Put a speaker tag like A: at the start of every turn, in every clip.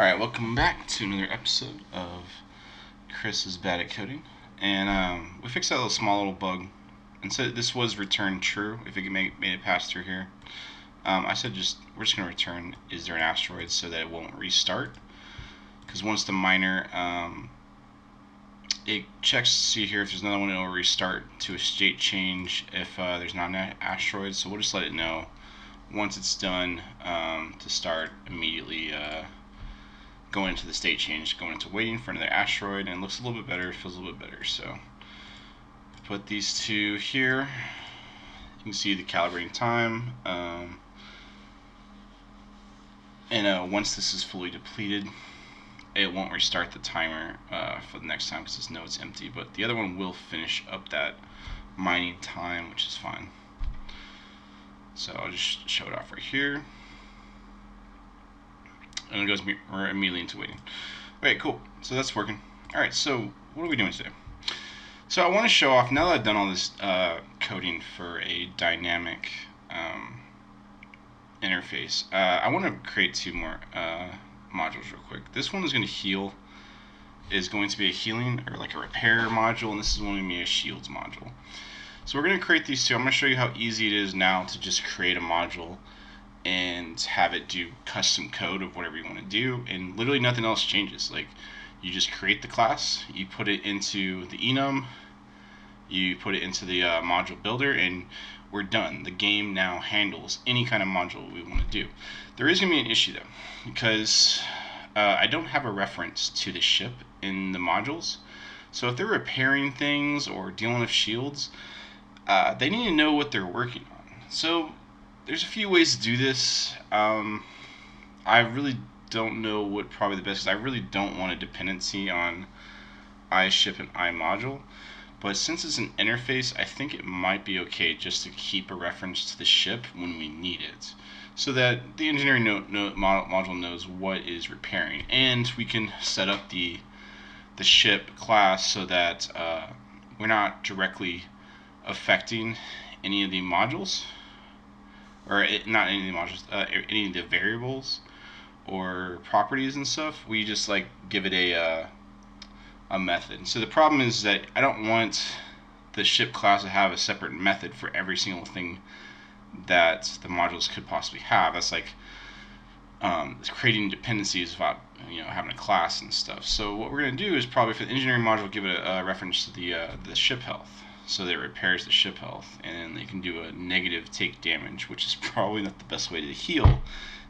A: Alright, welcome back to another episode of Chris is Bad at Coding. And we fixed that little bug. And so this was returned true if it made it pass through here. I said we're just going to return is there an asteroid so that it won't restart. Because once the miner, it checks to see here if there's another one, it will restart to a state change if there's not an asteroid. So we'll just let it know once it's done to start immediately going into the state change, going into waiting for another asteroid, and it looks a little bit better, feels a little bit better. So put these two here. You can see the calibrating time, and once this is fully depleted, it won't restart the timer for the next time because this node's empty, but the other one will finish up that mining time, which is fine. So I'll just show it off right here. And it goes immediately into waiting. Okay, cool. So that's working. Alright, so what are we doing today? So I want to show off, now that I've done all this coding for a dynamic interface, I want to create two more modules real quick. This one is going to heal, is going to be a healing or like a repair module, and this is going to be a shields module. So we're going to create these two. I'm going to show you how easy it is now to just create a module and have it do custom code of whatever you want to do, and literally nothing else changes. Like, you just create the class, you put it into the enum, you put it into the module builder, and we're done. The game now handles any kind of module we want to do. There is going to be an issue though, because I don't have a reference to the ship in the modules. So if they're repairing things or dealing with shields, they need to know what they're working on. So there's a few ways to do this. I really don't know what probably the best is. I really don't want a dependency on iShip and iModule, but since it's an interface, I think it might be okay just to keep a reference to the ship when we need it, so that the engineering module knows what is repairing, and we can set up the ship class so that we're not directly affecting any of the modules, or not any of the modules, any of the variables or properties and stuff. We just like give it a method. So the problem is that I don't want the ship class to have a separate method for every single thing that the modules could possibly have. That's like creating dependencies about having a class and stuff. So what we're going to do is probably for the engineering module, give it a reference to the ship health, so that it repairs the ship health, and they can do a negative take damage, which is probably not the best way to heal,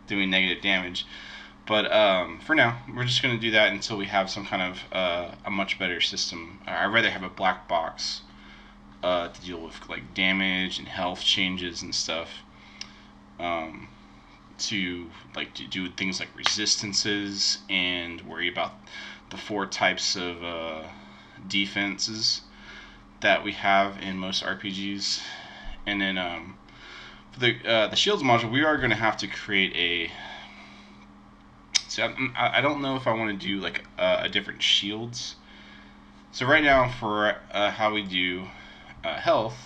A: doing negative damage. But for now, we're just going to do that until we have some kind of a much better system. I'd rather have a black box to deal with like damage and health changes and stuff, to do things like resistances and worry about the 4 types of defenses that we have in most RPGs. And then for the shields module, we are going to have to create a. So I don't know if I want to do like a different shields. So right now for how we do health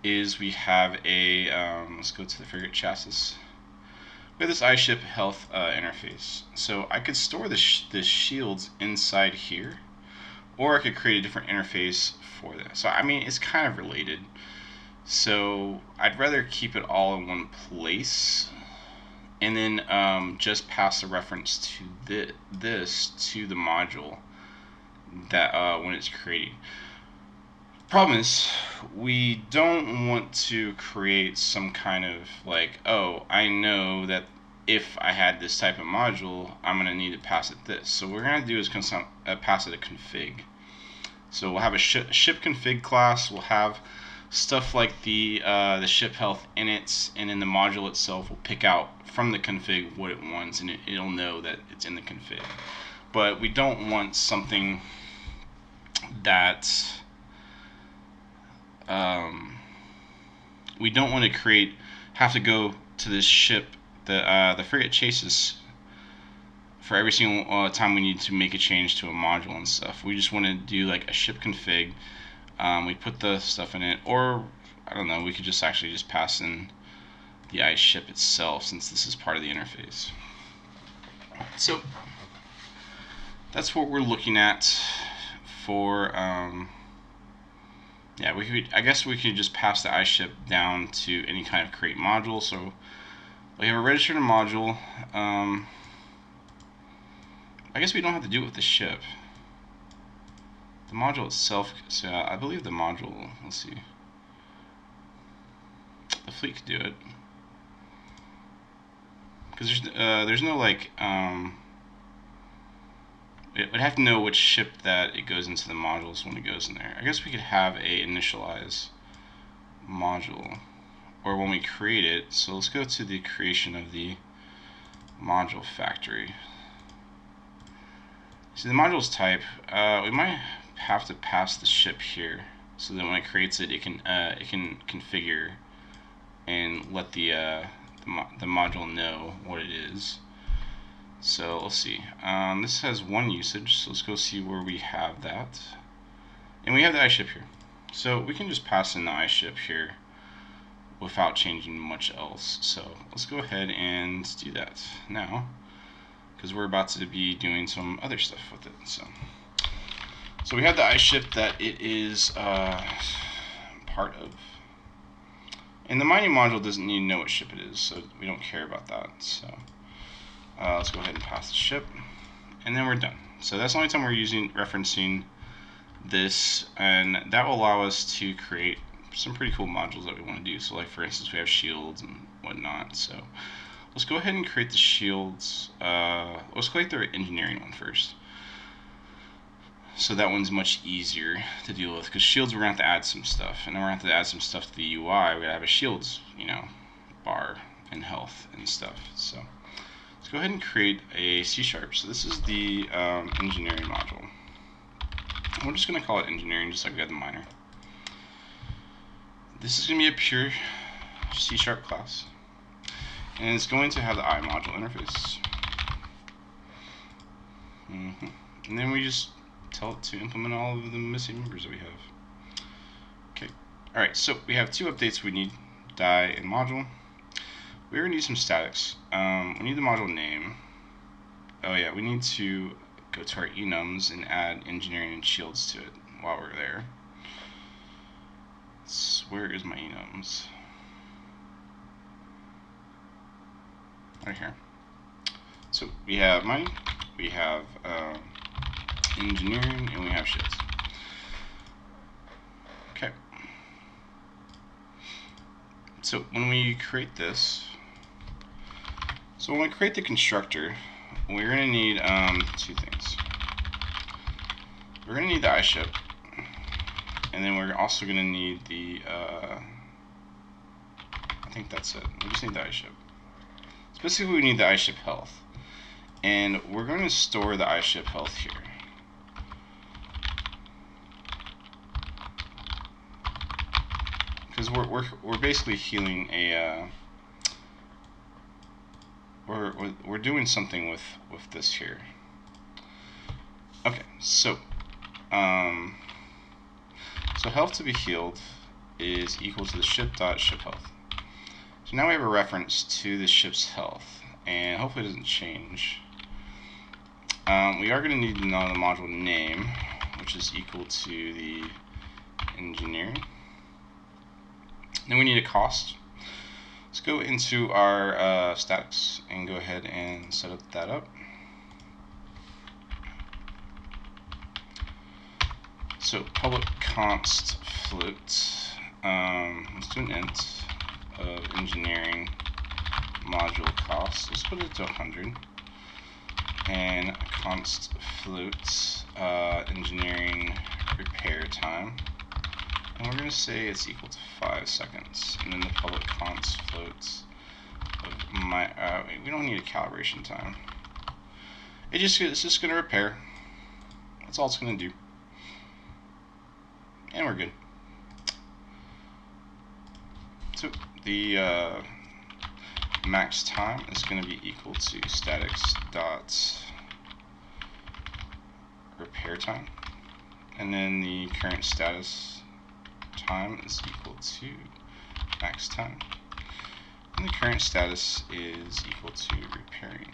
A: is we have a let's go to the frigate chassis. We have this iShip health interface. So I could store the shields inside here, or I could create a different interface for that. So I mean, it's kind of related. So I'd rather keep it all in one place, and then just pass a reference to this to the module that when it's creating. Problem is, we don't want to create some kind of like, oh, I know that if I had this type of module, I'm going to need to pass it this. So what we're going to do is pass it a config. So we'll have a ship config class. We'll have stuff like the ship health in it, and then the module itself will pick out from the config what it wants, and it'll know that it's in the config. But we don't want something that we don't want to have to go to this ship, the frigate chases, for every single time we need to make a change to a module and stuff. We just want to do like a ship config. We put the stuff in it, or I don't know, we could just actually just pass in the iShip itself, since this is part of the interface. So that's what we're looking at for. Yeah, I guess we could just pass the iShip down to any kind of create module. So we have a registered module. I guess we don't have to do it with the ship. The module itself, so I believe the module, let's see. The fleet could do it. Because there's no like, it would have to know which ship that it goes into the modules when it goes in there. I guess we could have a initialize module, or when we create it. So let's go to the creation of the module factory. So the module's type, we might have to pass the ship here, so that when it creates it, it can configure and let the module know what it is. So let's see. This has one usage, so let's go see where we have that. And we have the iShip here. So we can just pass in the iShip here without changing much else. So let's go ahead and do that now, because we're about to be doing some other stuff with it. So we have the iShip that it is part of. And the mining module doesn't need to know what ship it is, so we don't care about that. So let's go ahead and pass the ship, and then we're done. So that's the only time we're referencing this, and that will allow us to create some pretty cool modules that we want to do. So like for instance, we have shields and whatnot. So let's go ahead and create the shields. Let's create the engineering one first. So that one's much easier to deal with, because shields we're going to have to add some stuff, and then we're going to have to add some stuff to the UI. We're going to have a shields, bar and health and stuff. So let's go ahead and create a C#. So this is the engineering module. We're just going to call it engineering, just like we had the miner. This is going to be a pure C# class, and it's going to have the I module interface. And then we just tell it to implement all of the missing members that we have. Okay, alright, so we have two updates we need, die and module. We're going to need some statics. We need the module name. Oh yeah, we need to go to our enums and add engineering and shields to it while we're there. So where is my enums? Right here. So we have mining, we have engineering, and we have shields. Okay. So when we create this, so when we create the constructor, we're going to need two things. We're going to need the iShip, and then we're also going to need the, I think that's it. We just need the iShip. So basically we need the iShip health, and we're going to store the iShip health here. Because we're basically healing a we're doing something with this here. Okay, so health to be healed is equal to the ship.ship health. So now we have a reference to the ship's health, and hopefully it doesn't change. We are going to need to know the module name, which is equal to the engineering. Then we need a cost. Let's go into our statics and go ahead and set that up. So public const float. Let's do an int of engineering module cost. Let's put it to 100. And const float engineering repair time. And we're going to say it's equal to 5 seconds. And then the public const float of my, we don't need a calibration time. It's just going to repair. That's all it's going to do. And we're good. So the max time is going to be equal to statics dot repair time. And then the current status time is equal to max time, and the current status is equal to repairing.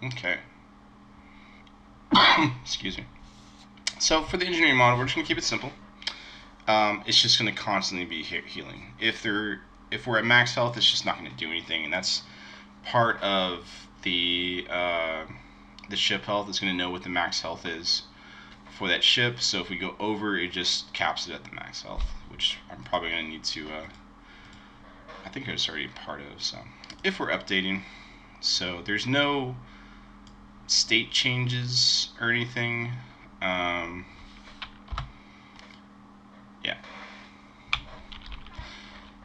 A: Okay. Excuse me. So for the engineering model, we're just going to keep it simple. It's just going to constantly be healing. If we're at max health, it's just not going to do anything, and that's part of the ship health. It's going to know what the max health is for that ship. So if we go over, it just caps it at the max health, which I'm probably going to need to. I think it's already part of. So if we're updating, so there's no state changes or anything. Yeah.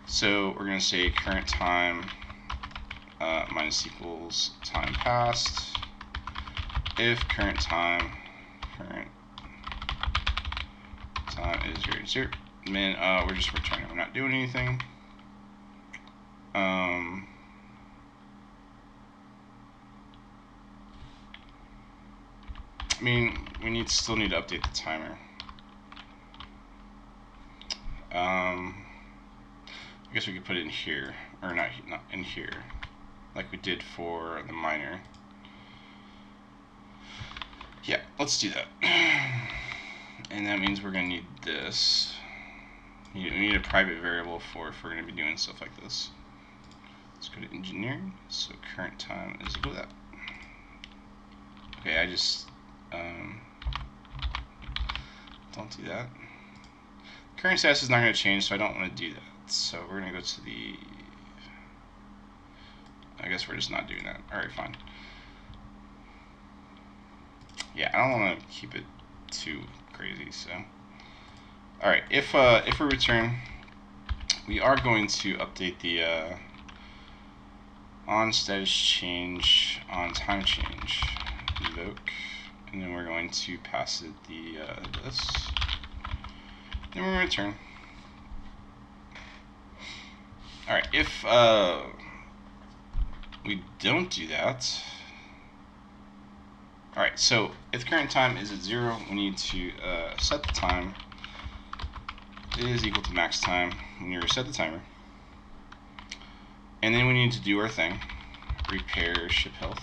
A: So we're going to say current time minus equals time passed. If current time is greater than 0, then we're just returning. We're not doing anything. I mean, we still need to update the timer. I guess we could put it in here, or not in here, like we did for the miner. Yeah, let's do that. And that means we're going to need this. We need a private variable for if we're going to be doing stuff like this. Let's go to engineering. So current time is equal to that. Okay, I just don't do that. Current status is not going to change, so I don't want to do that. So we're going to go to the. I guess we're just not doing that. All right, fine. Yeah, I don't want to keep it too crazy. So, all right, if we return, we are going to update the on status change on time change invoke, and then we're going to pass it the this. Then we're going to return. All right, if we don't do that. All right, so if the current time is at 0, we need to set the time is equal to max time when you reset the timer. And then we need to do our thing, repair ship health.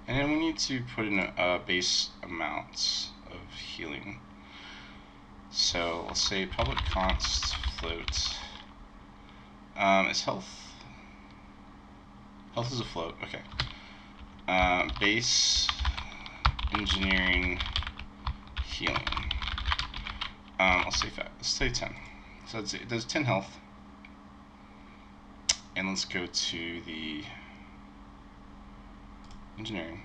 A: And then we need to put in a base amount of healing. So let's say public const float is health. Health is a float, okay. Base engineering healing. Let's say 10. So it does 10 health. And let's go to the engineering.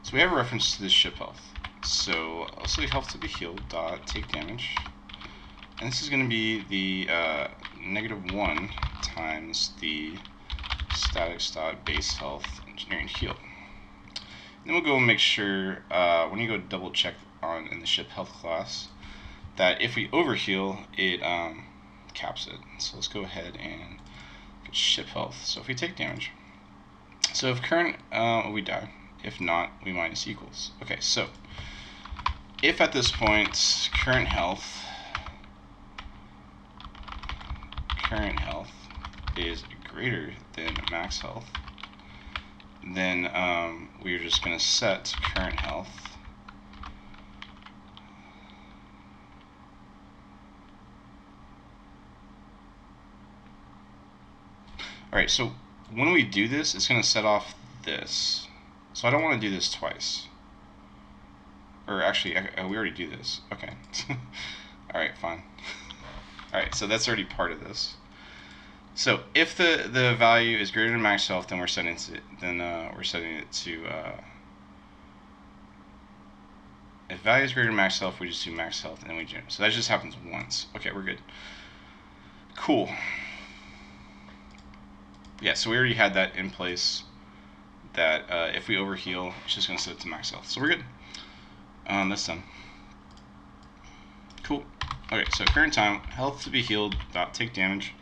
A: So we have a reference to this ship health. So I'll say health to be healed dot take damage. And this is going to be the -1 times the statics dot base health engineering heal. Then we'll go and make sure when you go double check in the ship health class that if we overheal, it caps it. So let's go ahead and get ship health. So if we take damage, so if current we die, if not we minus equals. Okay, so if at this point current health is greater than max health, then we're just going to set current health Alright, so when we do this, it's going to set off this. So I don't want to do this twice. Or actually, we already do this. Okay. Alright, fine. Alright, so that's already part of this. So if the value is greater than max health, then we're setting it to if value is greater than max health, we just do max health and then we jump. So that just happens once. Okay, we're good. Cool. Yeah, so we already had that in place. That if we overheal, it's just going to set it to max health. So we're good. That's done. Cool. Okay, so current time, health to be healed, take damage.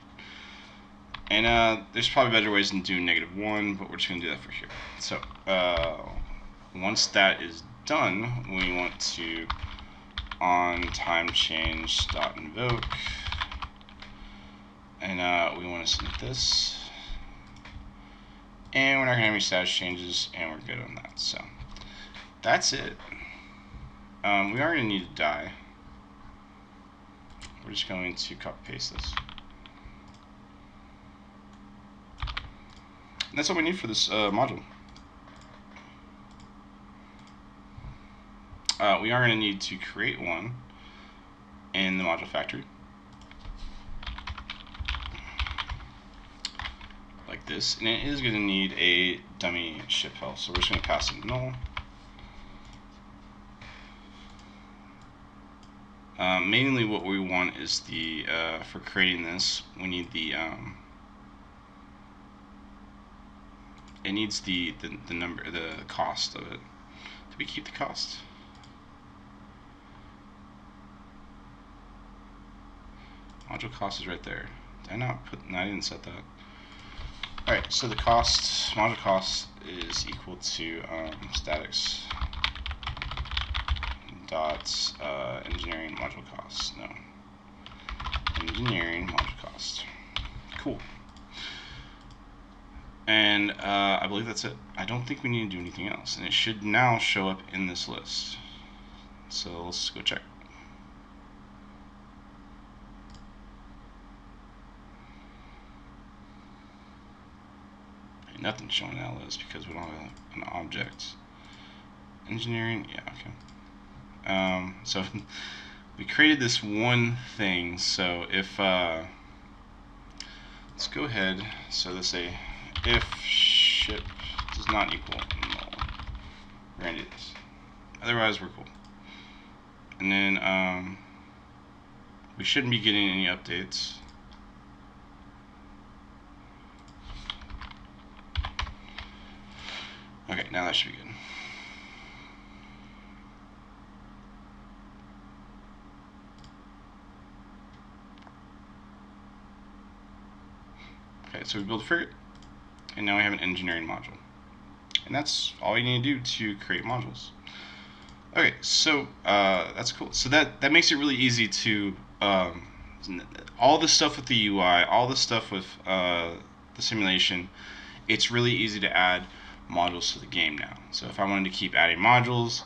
A: And there's probably better ways than doing -1, but we're just going to do that for here. So once that is done, we want to on time change dot invoke, and we want to submit this. and we're not gonna have any status changes, and we're good on that. So that's it. We are gonna need a die. We're just going to copy paste this. And that's all we need for this module. We are going to need to create one in the module factory, like this, and it is going to need a dummy ship health. So we're just going to pass it null. Mainly what we want is the, for creating this, we need the, it needs the number, the cost of it. Did we keep the cost? Module cost is right there. Did I not put, no, I didn't set that. Alright, so the cost, module cost is equal to statics dot engineering module cost. No. Engineering module cost. Cool. And I believe that's it. I don't think we need to do anything else. And it should now show up in this list. So let's go check. Okay, nothing's showing in that list because we don't have an object. Engineering, yeah, okay. So we created this one thing. So if let's go ahead. So let's say if ship does not equal null, we're gonna do this. Otherwise, we're cool. And then we shouldn't be getting any updates. Okay, now that should be good. Okay, so we built a frigate, and now we have an engineering module. And that's all you need to do to create modules. Okay, so that's cool. So that makes it really easy to, all the stuff with the UI, all the stuff with the simulation, it's really easy to add modules to the game now. So if I wanted to keep adding modules,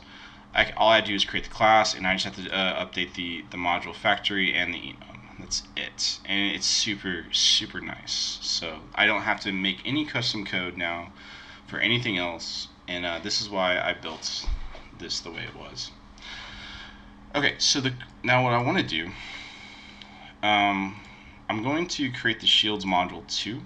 A: all I do is create the class, and I just have to update the module factory and the enum. That's it, and it's super, super nice. So I don't have to make any custom code now for anything else, and this is why I built this the way it was. Okay, so now what I want to do, I'm going to create the shields module 2.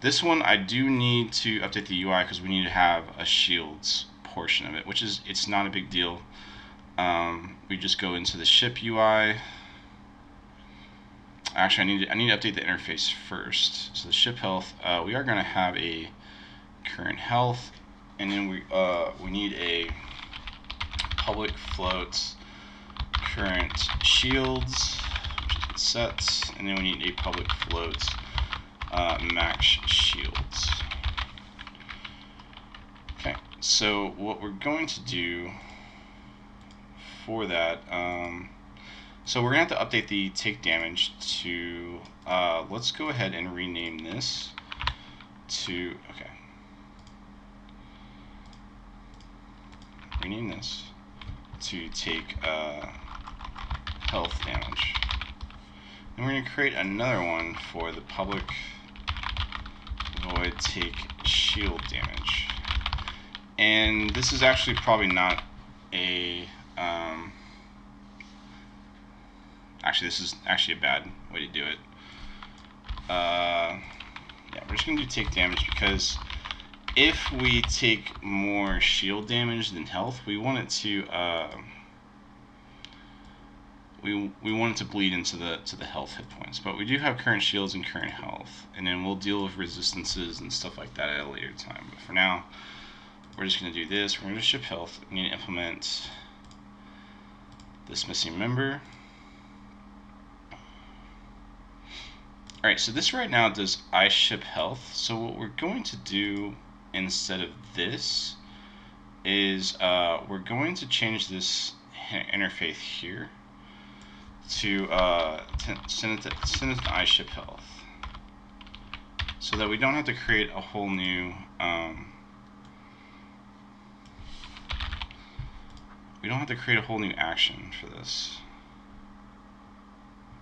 A: This one I do need to update the UI because we need to have a shields portion of it, which is, it's not a big deal. We just go into the ship UI. Actually, I need to update the interface first. So the ship health, we are going to have a current health, and then we need a public float current shields, which is set, and then we need a public float max shields. Okay, so what we're going to do for that, so we're going to have to update the take damage to, let's go ahead and rename this to, okay, rename this to take health damage. And we're going to create another one for the public void take shield damage. And this is actually probably not a, actually this is actually a bad way to do it. Yeah, we're just going to do take damage because if we take more shield damage than health, we want it to we want it to bleed into the health hit points. But we do have current shields and current health, and then we'll deal with resistances and stuff like that at a later time. But for now, we're just going to do this. We're going to ship health. We need to implement this missing member. Alright, so this right now does I ship health. So what we're going to do instead of this is we're going to change this interface here to send it to I ship health. so that we don't have to create a whole new action for this.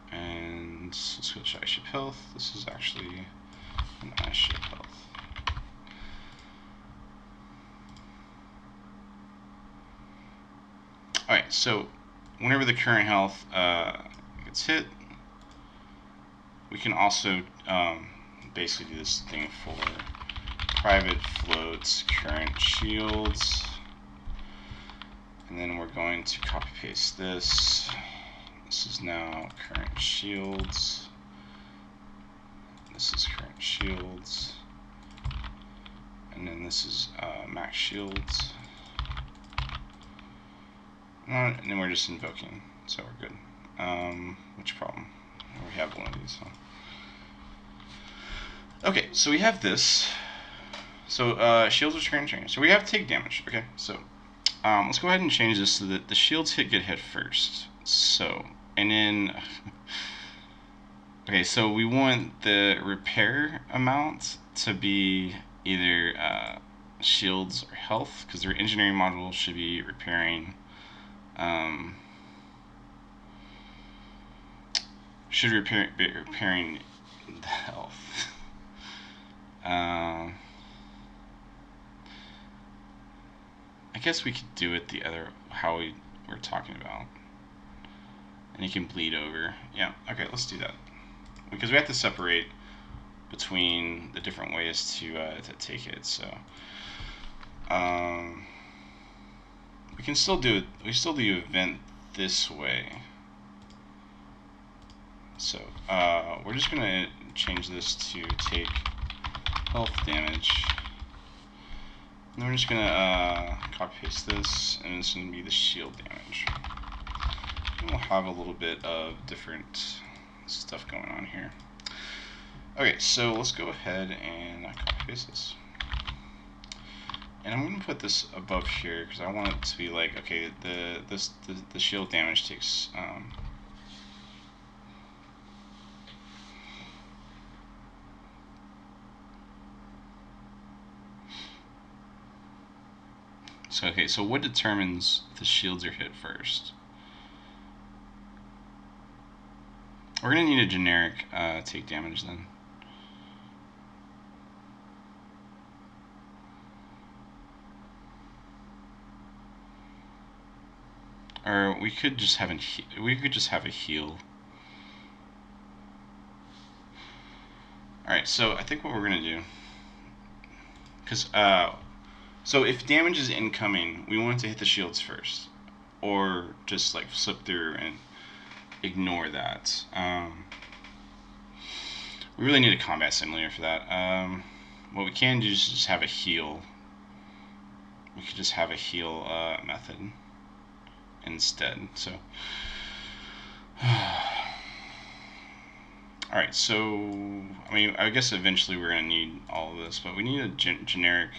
A: And let's go to iShip health. This is actually an iShip health. Alright, so whenever the current health gets hit, we can also basically do this thing for private floats current shields, and then we're going to copy paste this. This is now current shields. This is current shields, and then this is max shields. And then we're just invoking, so we're good. Which problem? We have one of these. Huh? Okay, so we have this. So shields return change. So we have take damage. Okay, so let's go ahead and change this so that the shields get hit first. So, and then okay, so we want the repair amount to be either shields or health, because their engineering module should be repairing. Should be repairing the health. I guess we could do it the other how we were talking about, and you can bleed over. Yeah. Okay. Let's do that because we have to separate between the different ways to take it. So we can still do it. We still do event this way. So we're just gonna change this to take health damage. And then we're just gonna copy paste this, and it's gonna be the shield damage. And we'll have a little bit of different stuff going on here. Okay, so let's go ahead and copy paste this. And I'm gonna put this above here because I want it to be like, okay, the shield damage takes so okay, so what determines if the shields are hit first? We're gonna need a generic take damage then. Or we could just have a heal. All right, so I think what we're gonna do, because so if damage is incoming, we want it to hit the shields first, or just like slip through and ignore that. We really need a combat simulator for that. What we can do is just have a heal. We could just have a heal method instead. So, alright, so, I mean, I guess eventually we're going to need all of this, but we need a generic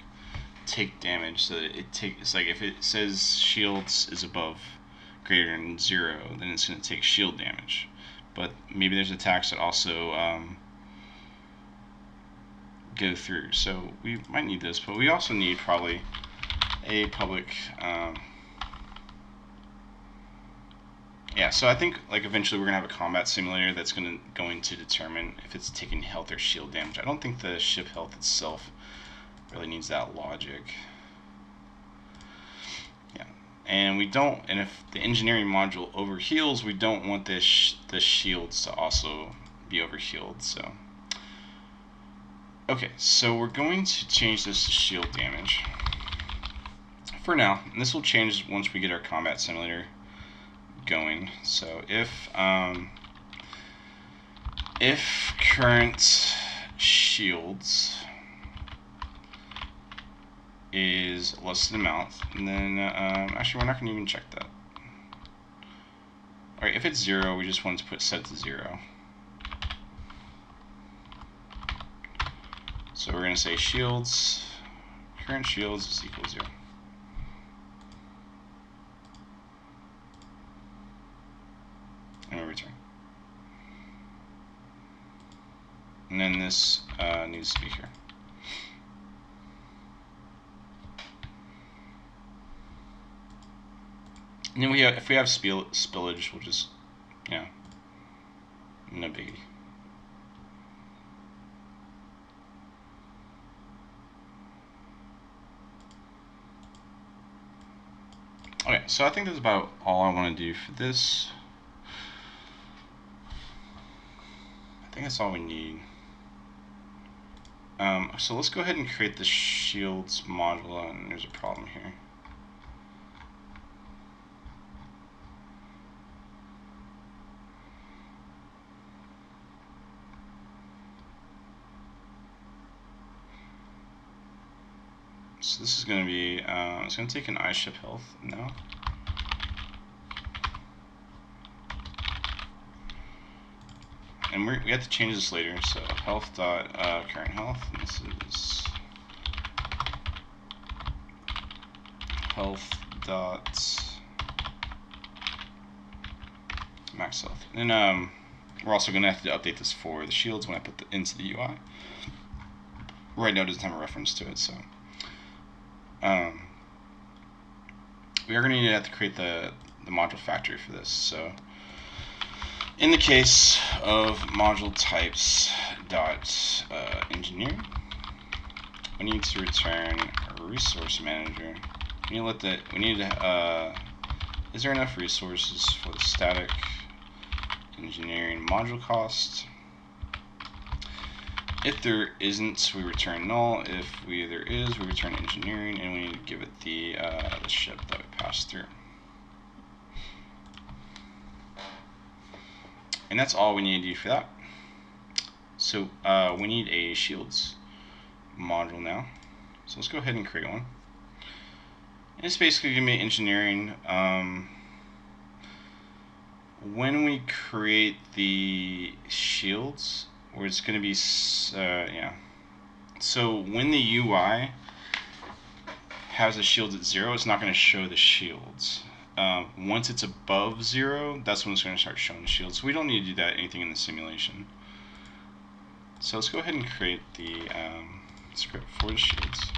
A: take damage so that it's like if it says shields is above greater than 0, then it's going to take shield damage. But maybe there's attacks that also go through, so we might need this, but we also need probably a public yeah, so I think like eventually we're gonna have a combat simulator that's going to determine if it's taking health or shield damage. I don't think the ship health itself really needs that logic. Yeah, and we don't. And if the engineering module overheals, we don't want the shields to also be overhealed. So okay, so we're going to change this to shield damage for now, and this will change once we get our combat simulator going. So if current shields is less than amount, and then actually we're not going to even check that. Alright, if it's 0, we just want to set it to 0. So we're going to say shields, current shields is equal to 0. And we return. and then this needs to be here. And then if we have spillage, we'll just, no biggie. Okay, so I think that's about all I want to do for this. I think that's all we need. So let's go ahead and create the shields module, and there's a problem here. So this is going to be, it's going to take an iShip health now. And we have to change this later, so health dot current health, and this is health dot max health. And then we're also going to have to update this for the shields when I put it into the UI. Right now it doesn't have a reference to it, so we are going to have to create the module factory for this. So in the case of module types dot engineer, we need to return a resource manager. We need to is there enough resources for the static engineering module cost? If there isn't, we return null. If there is, we return engineering, and we need to give it the ship that we passed through. And that's all we need to do for that. So we need a shields module now. So let's go ahead and create one. And it's basically going to be engineering. When we create the shields, where it's going to be, so when the UI has the shields at 0, it's not going to show the shields. Once it's above 0, that's when it's going to start showing the shields. So we don't need to do that anything in the simulation. So let's go ahead and create the script for the shields.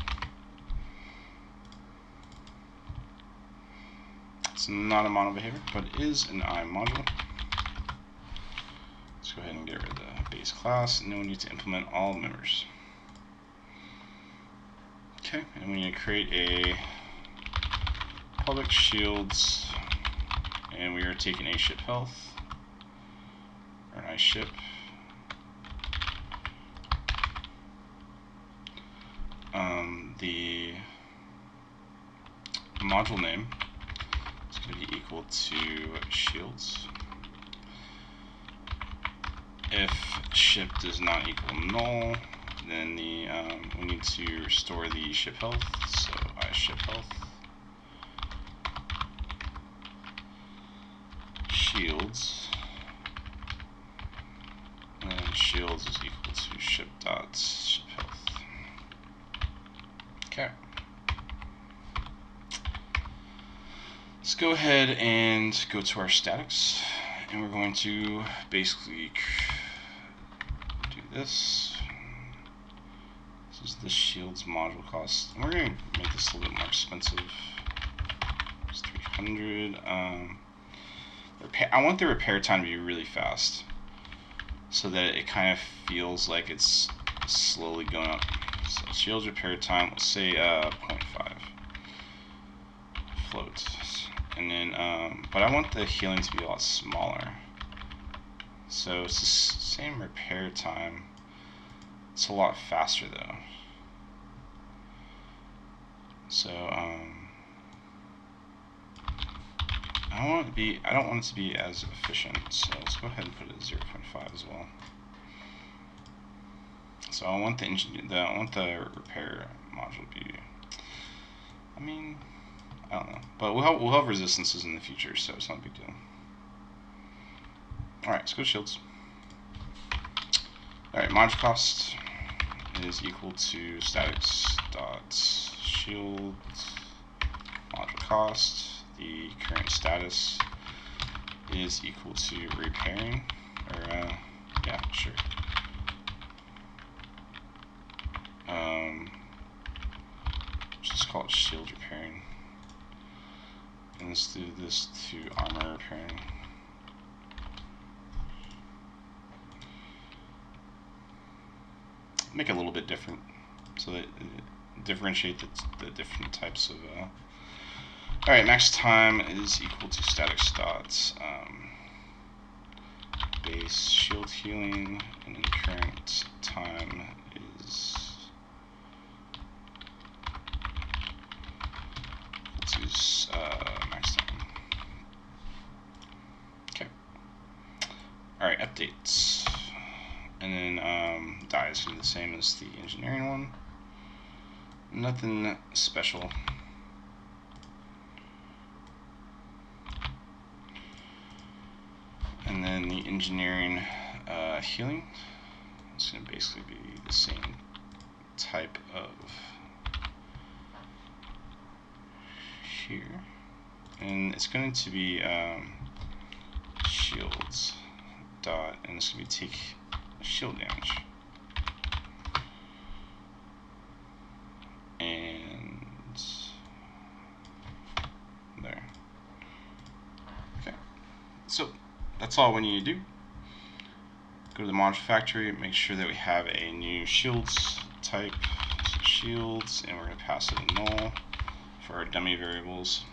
A: It's not a model behavior, but it is an I module. Let's go ahead and get rid of the base class, and then we need to implement all members. Okay, and we need to create a public shields, and we are taking a ship health, or an iShip. The module name is going to be equal to shields. If ship does not equal null, then we need to restore the ship health, so iShip health shields, and then shields is equal to ship dot ship health. Okay. Let's go ahead and go to our statics, and we're going to basically do this. This is the shields module cost, and we're going to make this a little bit more expensive. It's 300. I want the repair time to be really fast, so that it kind of feels like it's slowly going up. So shields repair time, let's say 0.5 float, and then but I want the healing to be a lot smaller. So it's the same repair time. It's a lot faster though. So I don't want it to be as efficient. So let's go ahead and put it at 0.5 as well. So I want the repair module to be, I don't know, but we'll have resistances in the future, so it's not a big deal. All right, let's go to shields. All right, module cost is equal to statics dot shield module cost. The current status is equal to repairing, or yeah, sure. let's do this to armor repairing. Make it a little bit different so that it differentiate the different types of. Alright, max time is equal to static dots. Base shield healing, and then current time is max time. Okay. Alright, updates. And then die is going to be the same as the engineering one. Nothing special. And then the engineering healing is going to basically be the same type of here. And it's going to be shields dot, and it's going to be take shield damage. And there. Okay. So that's all we need to do. Go to the module factory, make sure that we have a new shields type, so shields, and we're going to pass it a null for our dummy variables,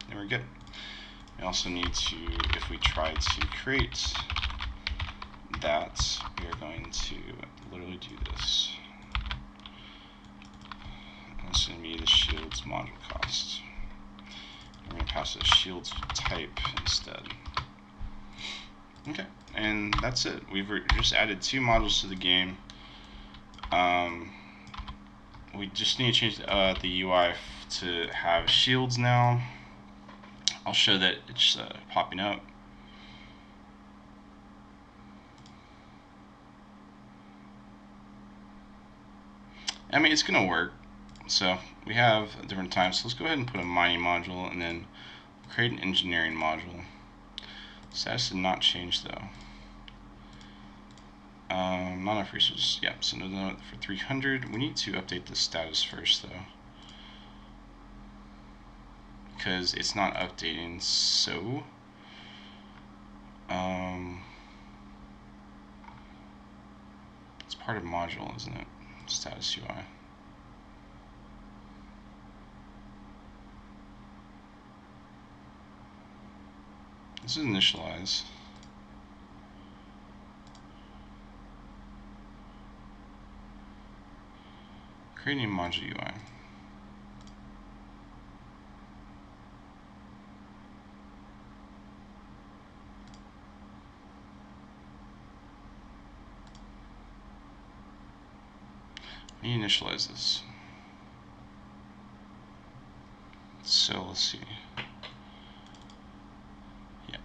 A: and we're good. We also need to, if we try to create that, we are going to literally do this. And it's going to be the shields module cost. We're going to pass a shields type instead. Okay, and that's it. We've just added 2 modules to the game. We just need to change the UI to have shields now. I'll show that it's popping up. I mean, it's gonna work. So we have different types. So let's go ahead and put a mining module and then create an engineering module. Status did not change though. Not enough resources. Yep, so no for 300. We need to update the status first though, because it's not updating. So it's part of module, isn't it? Status UI. This is initialize. Creating module UI. We initialize this. So let's see. Yeah.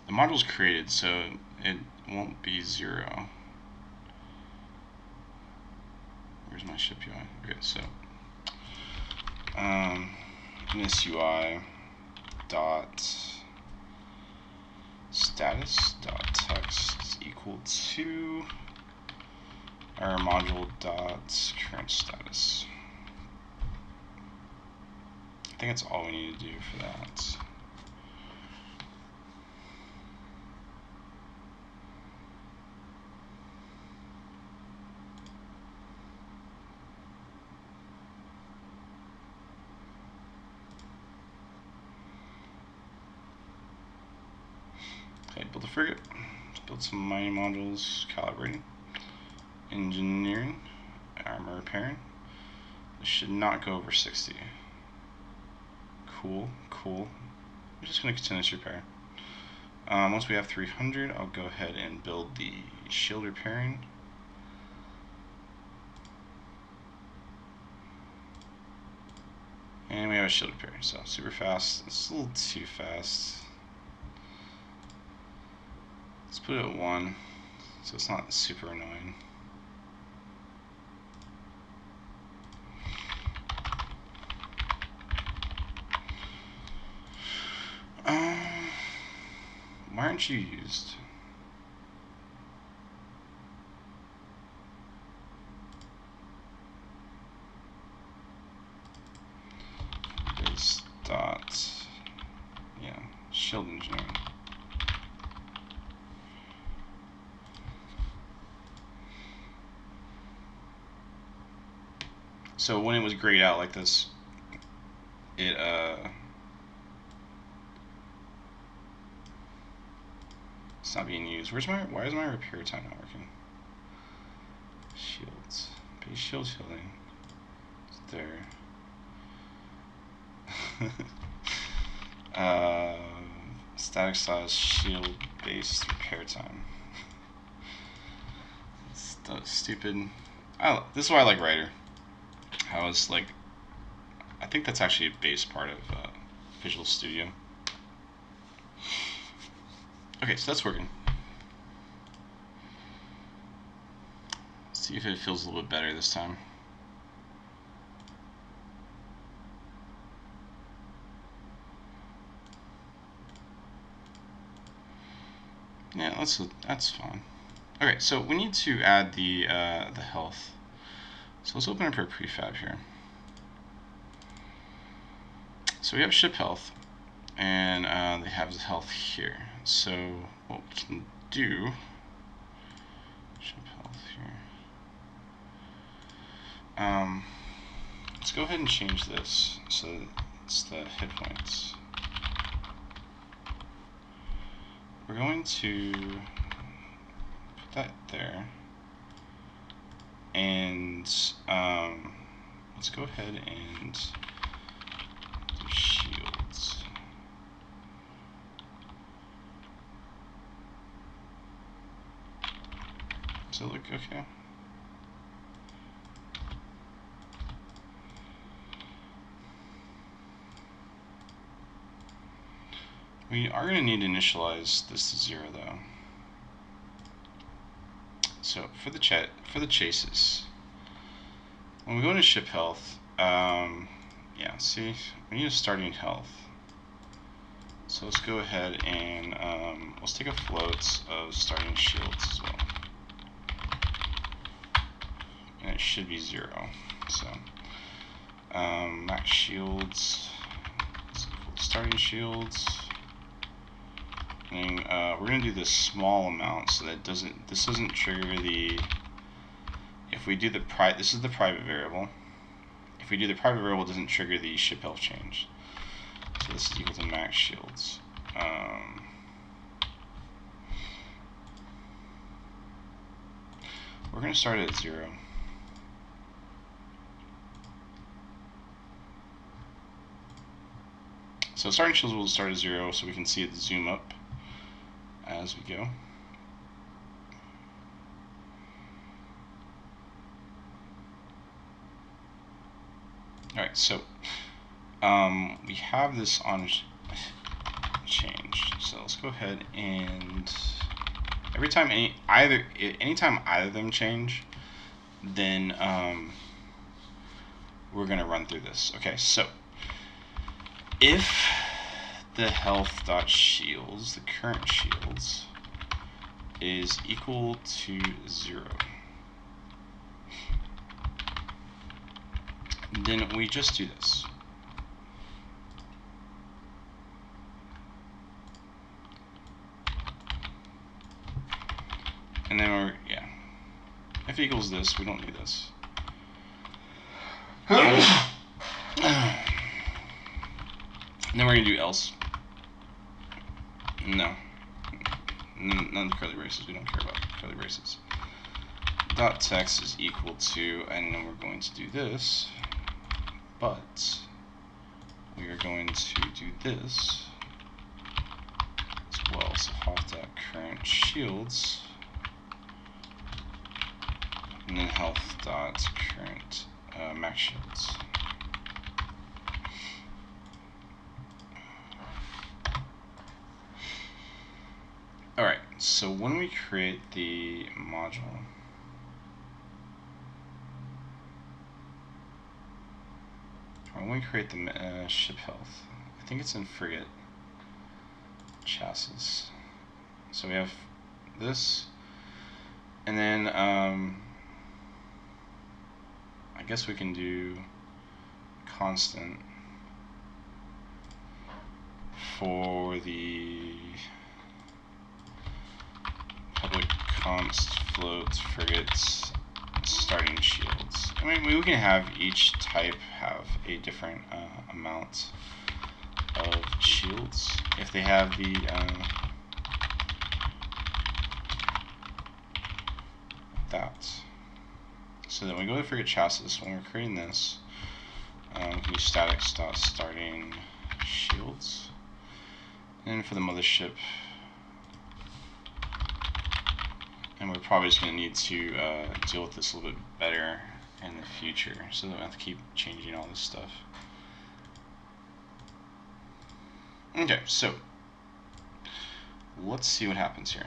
A: The module's created, so it won't be 0. Where's my ship UI? Okay, so this UI dot status dot text is equal to our module dot current status. I think that's all we need to do for that. Okay, build a frigate. Let's build some mining modules, calibrating, engineering, armor repairing. This should not go over 60. Cool, cool. I'm just going to continue this repair. Once we have 300, I'll go ahead and build the shield repairing. And we have a shield repair, so super fast. It's a little too fast. Let's put it at 1, so it's not super annoying. Why aren't you used? So when it was grayed out like this, it it's not being used. Why is my repair time not working? Shields. Base shield shielding. It's there. Static size shield based repair time. Stupid. This is why I like Writer. I think that's actually a base part of Visual Studio. Okay, so that's working. Let's see if it feels a little bit better this time. Yeah, that's fine. Okay, so we need to add the health. So let's open up our prefab here. So we have ship health, and they have the health here. So what we can do, ship health here. Let's go ahead and change this so it's the hit points. We're going to put that there, and let's go ahead and do shields. Does it look okay? We are going to need to initialize this to 0 though. So for the chases, when we go into ship health, yeah, see, we need a starting health. So let's go ahead and let's take a float of starting shields as well, and it should be 0. So max shields is equal to starting shields. And we're going to do this small amount so that this doesn't trigger the, if we do the this is the private variable. If we do the private variable, it doesn't trigger the ship health change. So this is equal to max shields. We're going to start at 0. So starting shields will start at 0 so we can see it zoom up as we go. Alright, so we have this on changed. So let's go ahead and anytime either of them change, then we're gonna run through this. Okay, so if the health.shields, the current shields, is equal to 0, then we just do this. And then if it equals this, we don't do this. And then we're going to do else. No. None of the curly braces. We don't care about curly braces. Dot text is equal to, and then we're going to do this, but we are going to do this as well. So health.current shields, and then health.current max shields. Alright, so when we create the module, or when we create the ship health, I think it's in frigate chassis. So we have this, and then I guess we can do constant for the public const float frigates starting shields. I mean, we can have each type have a different amount of shields if they have the that. So then we go to forget chassis when we're creating this. We can use static starting shields, and for the mothership, and we're probably just going to need to deal with this a little bit better in the future, so that we don't have to keep changing all this stuff. Okay, so let's see what happens here.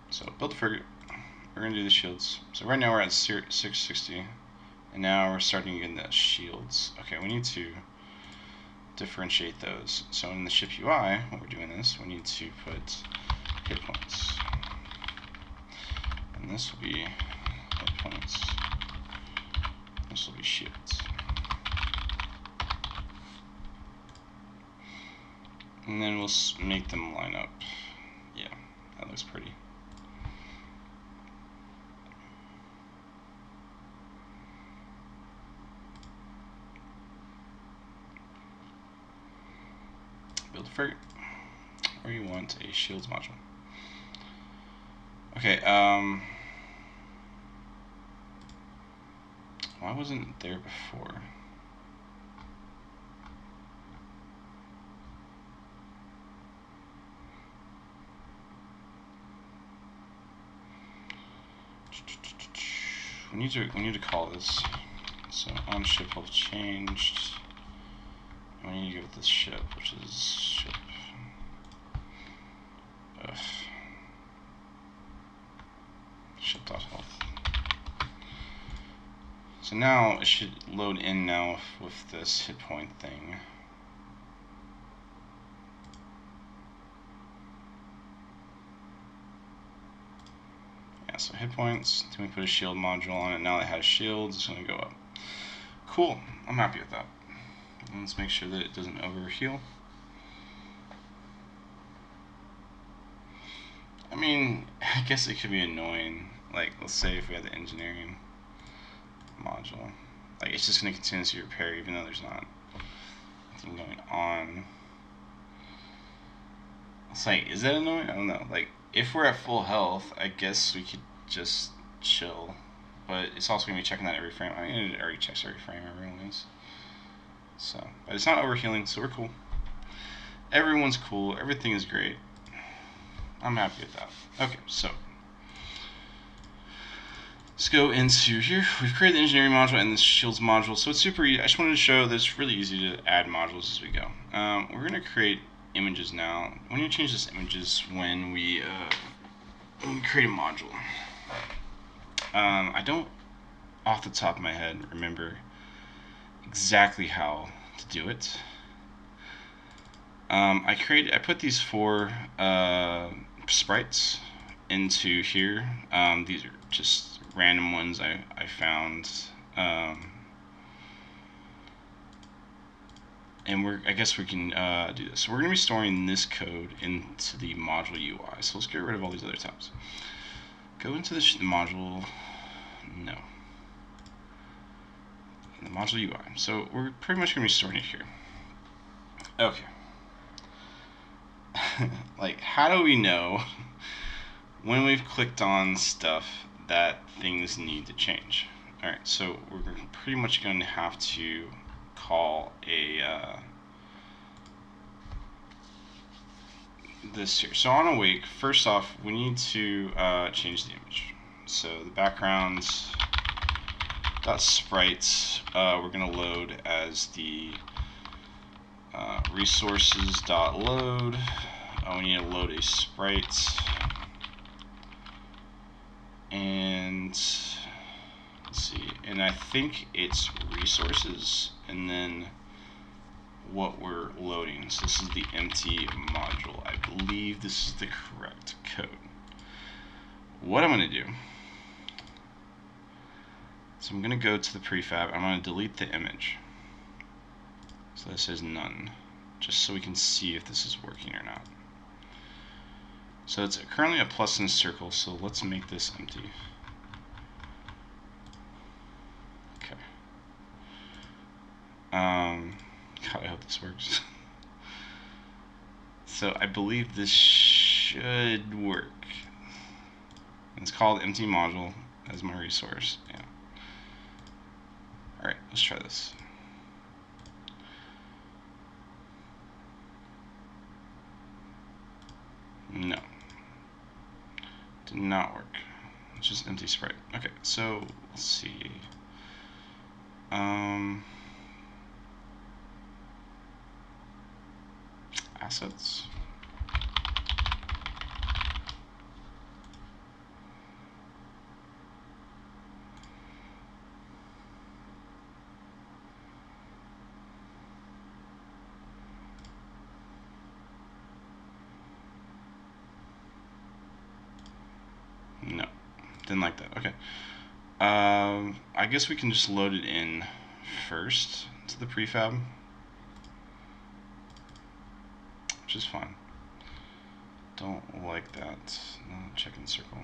A: So build the frigate. We're going to do the shields. So right now we're at 660, and now we're starting to get the shields. Okay, we need to differentiate those. So in the ship UI, when we're doing this, we need to put hit points, and this will be hit points. This will be shields, and then we'll make them line up. Yeah, that looks pretty. Build a frigate, or you want a shields module. Okay, why wasn't it there before? We need to call this. So on ship health changed. We need to go with this ship, which is ship. Ship.health. So now it should load in now with this hit point thing. Yeah, so hit points. Then we put a shield module on it. Now it has shields. It's going to go up. Cool. I'm happy with that. Let's make sure that it doesn't overheal. I mean, I guess it could be annoying. Like, let's say if we had the engineering module. Like, it's just going to continuously repair even though there's not anything going on. It's like, is that annoying? I don't know. Like, if we're at full health, I guess we could just chill. But it's also going to be checking that every frame. I mean, it already checks every frame, everyone is. So, but it's not overhealing, so we're cool. Everyone's cool. Everything is great. I'm happy with that. Okay, so let's go into here. We've created the engineering module and the shields module, so it's super easy. I just wanted to show that it's really easy to add modules as we go. We're going to create images now. We need to change this images when we create a module. I don't, off the top of my head, remember exactly how to do it. I put these 4 sprites into here. These are just random ones I found, and I guess we can do this. So we're going to be storing this code into the module UI. So let's get rid of all these other tabs. Go into the module. No. The module UI. So we're pretty much going to be storing it here. Okay. Like, how do we know when we've clicked on stuff that things need to change? Alright, so we're pretty much going to have to call a this here. So on awake, first off, we need to change the image. So the backgrounds dot sprites we're going to load as the resources dot load. We need to load a sprite, and let's see, and I think it's resources and then what we're loading. So this is the empty module. I believe this is the correct code. What I'm going to do, so I'm going to go to the prefab. I'm going to delete the image. So this is none. just so we can see if this is working or not. So it's currently a plus in a circle, so let's make this empty. Okay. God, I hope this works. So I believe this should work. It's called empty module as my resource. Yeah. Alright, let's try this. No. Did not work. It's just empty sprite. Okay, so let's see. Assets. No, didn't like that. Okay. I guess we can just load it in first to the prefab, which is fine. Don't like that. No, check in circle.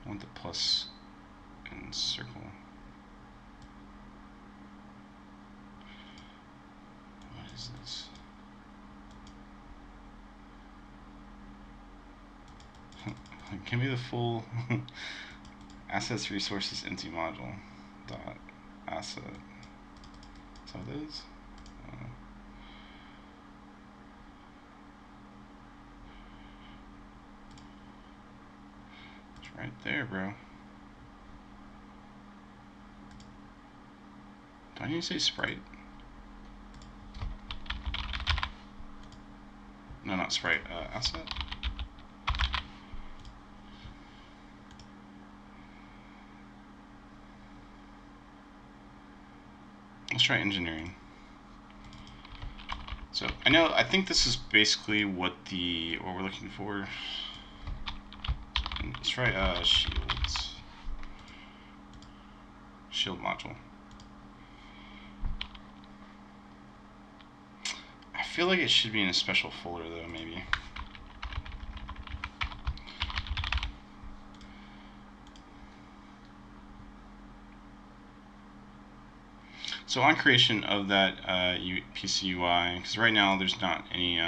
A: I want the plus in circle. What is this? Give me the full assets resources empty module dot asset. That's how it is. It's right there, bro. Do I need to say sprite? No, not sprite. Asset. Let's try engineering. So I think this is basically what we're looking for. And let's try shield module. I feel like it should be in a special folder though, maybe. So on creation of that PC UI, because right now there's not any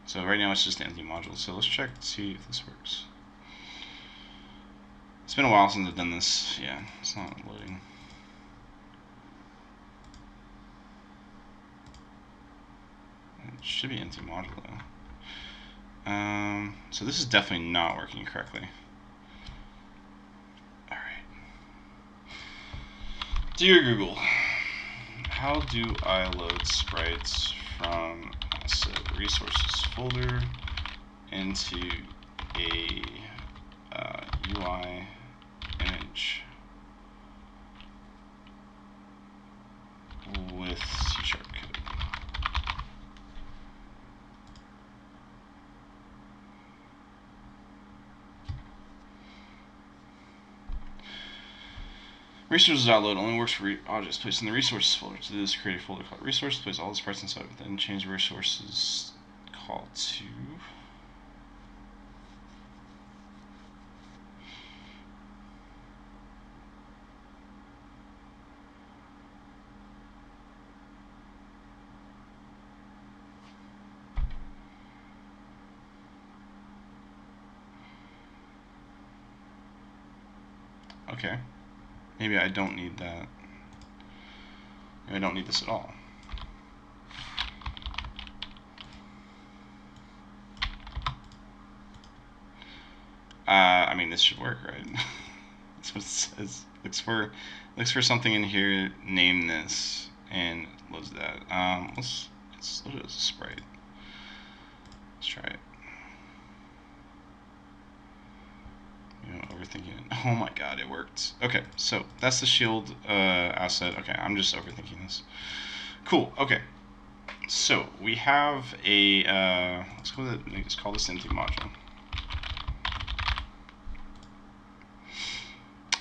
A: so right now it's just an empty module. So let's check to see if this works. It's been a while since I've done this. Yeah, it's not loading. It should be empty module though. So this is definitely not working correctly. Dear Google, how do I load sprites from asset resources folder into a UI image with C# code? Resources.load only works for objects placed in the resources folder. To do this, create a folder called resources, place all the sprites inside, then change the resources call to okay. Maybe I don't need that. Maybe I don't need this at all. I mean, this should work, right? That's what it says. Looks for something in here. Name this and loads that. Let's load it as a sprite. Let's try it. Overthinking it. Oh my god, it worked. Okay, so that's the shield asset. Okay, I'm just overthinking this. Cool. Okay, so we have a let's call this empty module.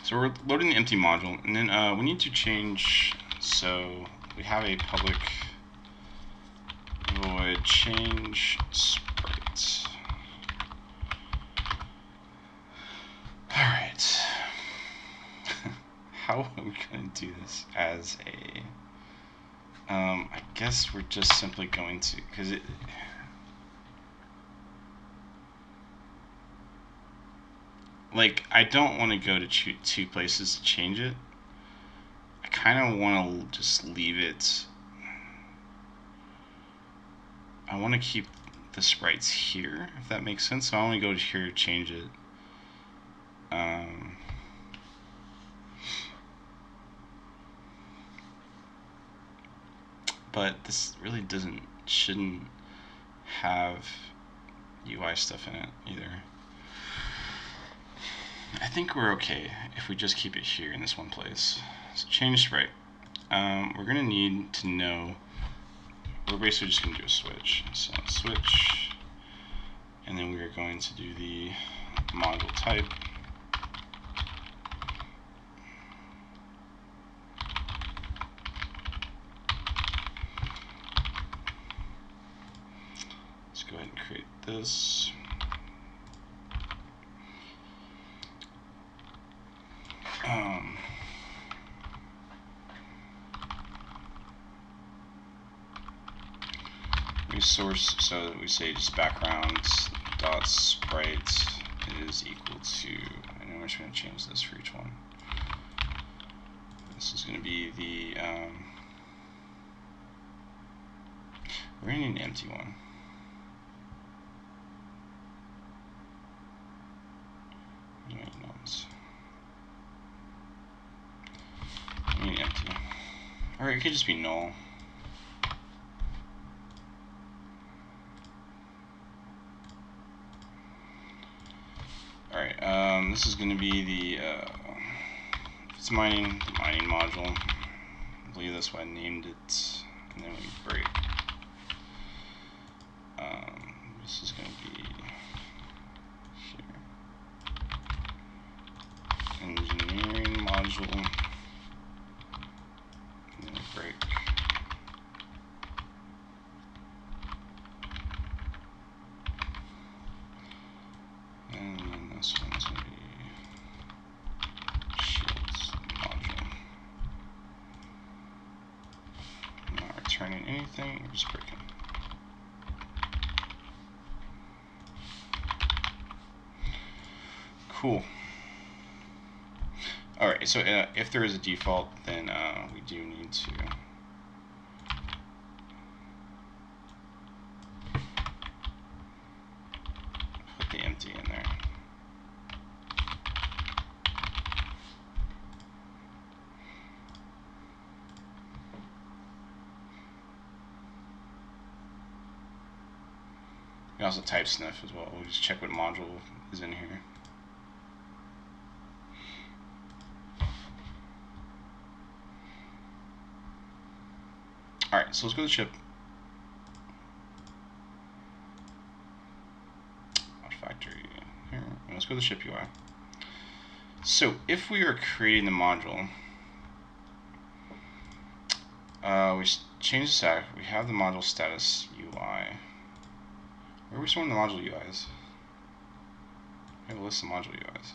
A: So we're loading the empty module, and then we need to change. So we have a public void change sprite. All right. How are we going to do this as a? I guess we're just simply going to, because it. Like, I don't want to go to two places to change it. I kind of want to just leave it. I want to keep the sprites here, if that makes sense. So I only go to here to change it. But this really shouldn't have UI stuff in it either. I think we're okay if we just keep it here in this one place. So change sprite. We're gonna need to know, we're basically just gonna do a switch. So switch, and then we are going to do the module type. Let's go ahead and create this. Resource, so we say just background dot sprite is equal to, and then we're just going to change this for each one. This is going to be the, we're going to need an empty one. We need empty. Or it could just be null. Alright, this is going to be the, if it's mining, the mining module. I believe that's why I named it. And then we break. This is going to be here. Engineering module. And then we break. And then this one's going to be shields module. I'm not returning anything, we're just breaking. Cool. Alright, so if there is a default, then we do need to put the empty in there. We also type sniff as well. We'll just check what module is in here. Alright, so let's go to the ship. Factory here. And let's go to the ship UI. So if we are creating the module, we change the stack. We have the module status UI. Where are we storing the module UIs? We have a list of module UIs.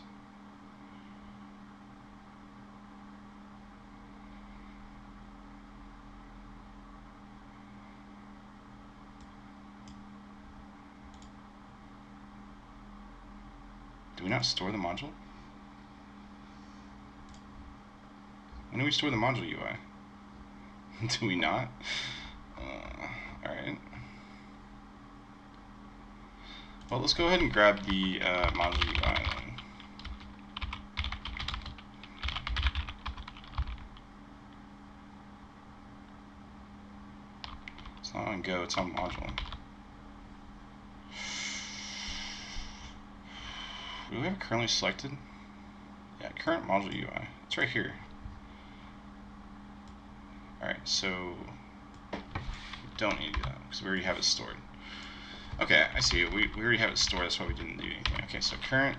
A: Do we not store the module? When do we store the module UI? Do we not? Alright. Well, let's go ahead and grab the module UI then. It's not on Go, it's on module. Do we have it currently selected? Yeah, current module UI. It's right here. Alright, so we don't need to do that because we already have it stored. Okay, I see. We already have it stored, that's why we didn't do anything. Okay, so current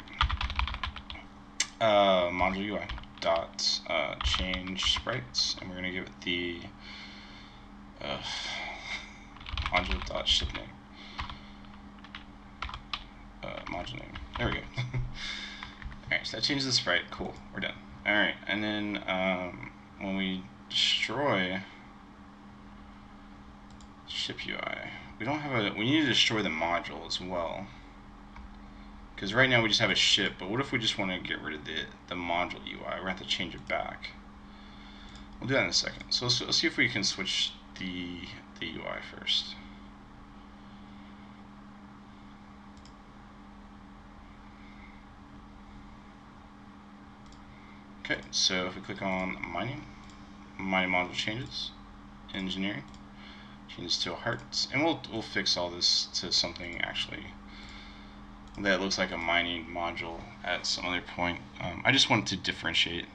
A: module UI. dot change sprites, and we're going to give it the module dot ship name. Module name. There we go. Alright, so that changes the sprite. Cool, we're done. Alright, and then when we destroy ship UI, we need to destroy the module as well. Because right now we just have a ship, but what if we just want to get rid of the module UI? We're going to have to change it back. We'll do that in a second. So let's see if we can switch the UI first. Okay, so if we click on mining module changes, engineering, changes to a heart, and we'll fix all this to something actually that looks like a mining module at some other point. I just wanted to differentiate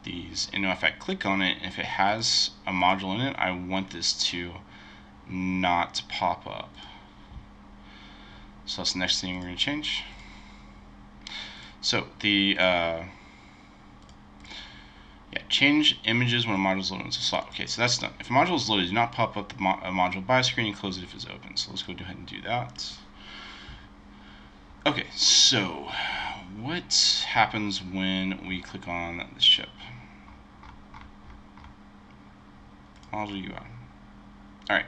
A: these, and if I click on it, if it has a module in it, I want this to not pop up. So that's the next thing we're going to change. So the change images when a module is loaded into slot. Okay, so that's done. If a module is loaded, do not pop up the module bio screen and close it if it's open. So let's go ahead and do that. Okay, so what happens when we click on the ship? Module UI. Alright.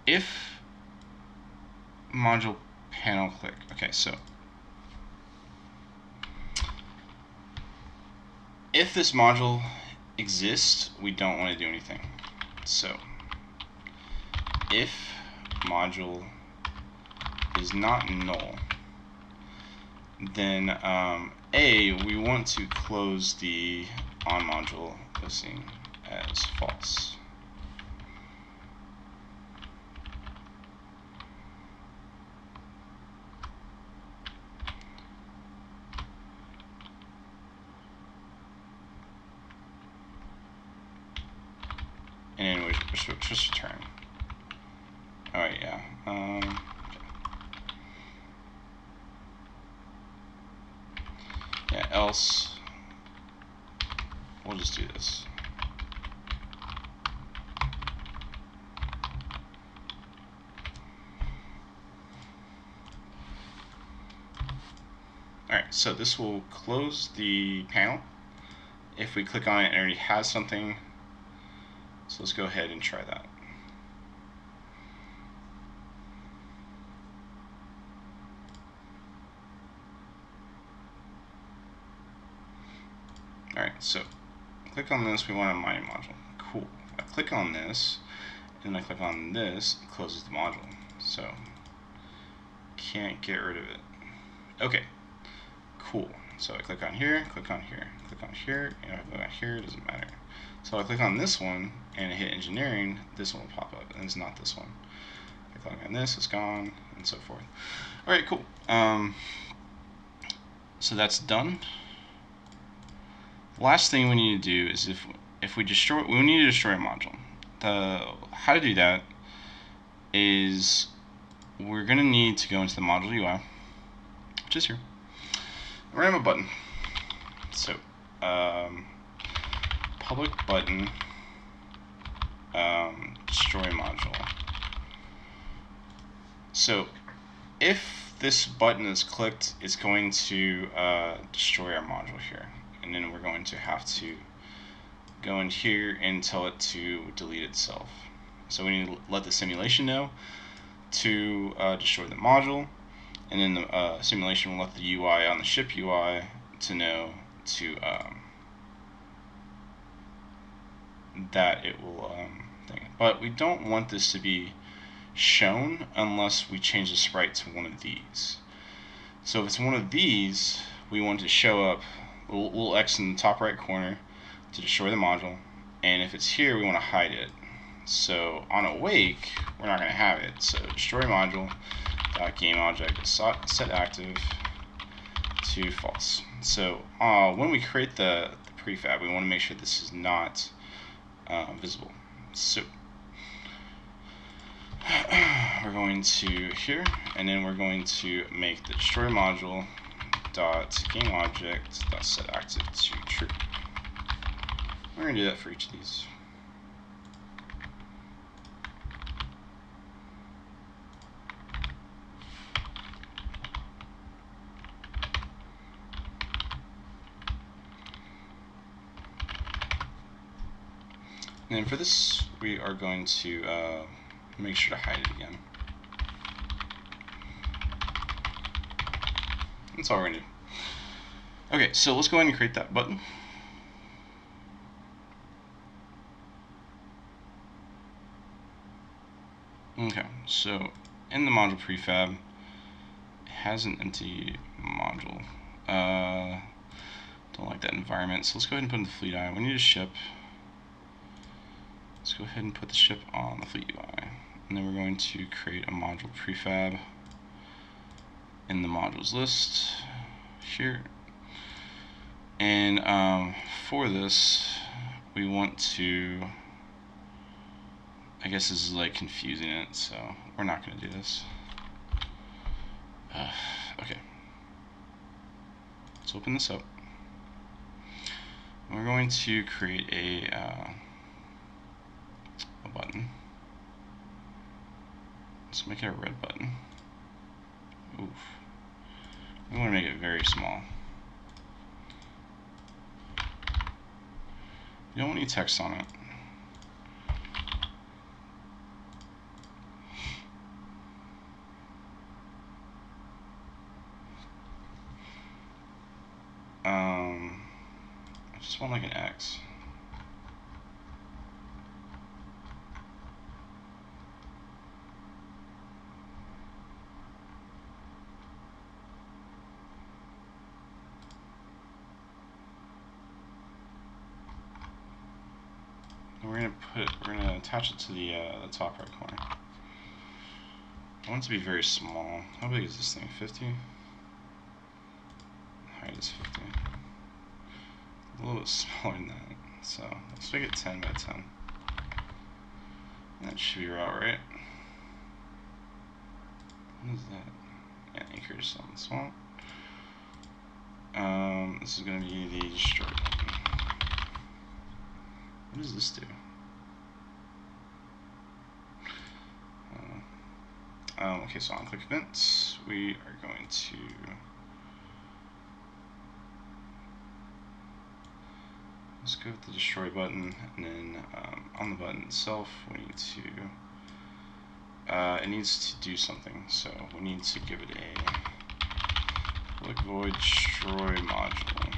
A: If module panel click. Okay, so if this module exists, we don't want to do anything. So if module is not null, then we want to close the on module listing as false. And then we just return. Alright, yeah. Okay. Yeah, else we'll just do this. Alright, so this will close the panel. If we click on it, it already has something. So let's go ahead and try that. Alright, so click on this, we want a mining module. Cool. I click on this, and I click on this, it closes the module. So can't get rid of it. Okay, cool. So I click on here, click on here, click on here, and if I click on here, it doesn't matter. So I click on this one and I hit engineering, this one will pop up, and it's not this one. I click on this, it's gone, and so forth. Alright, cool. So that's done. The last thing we need to do is if we need to destroy a module. How to do that is we're going to need to go into the module UI, which is here. We're going to have a button. So public button destroy module. So if this button is clicked, it's going to destroy our module here, and then we're going to have to go in here and tell it to delete itself. So we need to let the simulation know to destroy the module, and then the simulation will let the UI on the ship UI to know to that it will thing. But we don't want this to be shown unless we change the sprite to one of these. So if it's one of these, we want to show up a little X in the top right corner to destroy the module, and if it's here, we want to hide it. So on awake, we're not going to have it. So destroy module game object is set active to false. So when we create the prefab, we want to make sure this is not visible. So we're going to here, and then we're going to make the destroy module dot game object dot set active to true. We're gonna do that for each of these. And then for this, we are going to make sure to hide it again. That's all we're gonna do. Okay, so let's go ahead and create that button. Okay, so in the module prefab, it has an empty module. Don't like that environment, so let's go ahead and put in the fleet UI. We need a ship. Let's go ahead and put the ship on the fleet UI. And then we're going to create a module prefab in the modules list here. And for this, we want to, I guess this is like confusing it, so we're not going to do this. Okay. Let's open this up. We're going to create a button. Let's make it a red button. Oof. We want to make it very small. You don't want any text on it. I just want like an X. We're gonna attach it to the top right corner. I want it to be very small. How big is this thing? 50? Height is 50. A little bit smaller than that. So let's make it 10 by 10. That should be about right. What is that? Yeah, acres on the swamp. This is gonna be the destroy button. What does this do? Okay, so on click events, we are going to let's go with the destroy button, and then on the button itself, we need to it needs to do something. So we need to give it a public void destroy module.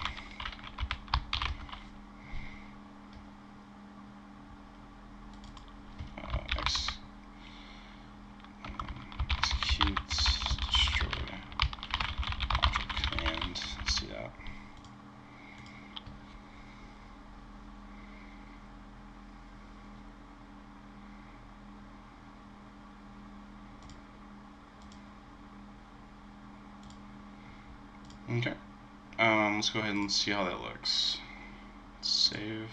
A: Execute destroy module command. Let's do that. Okay. Let's go ahead and see how that looks. Save.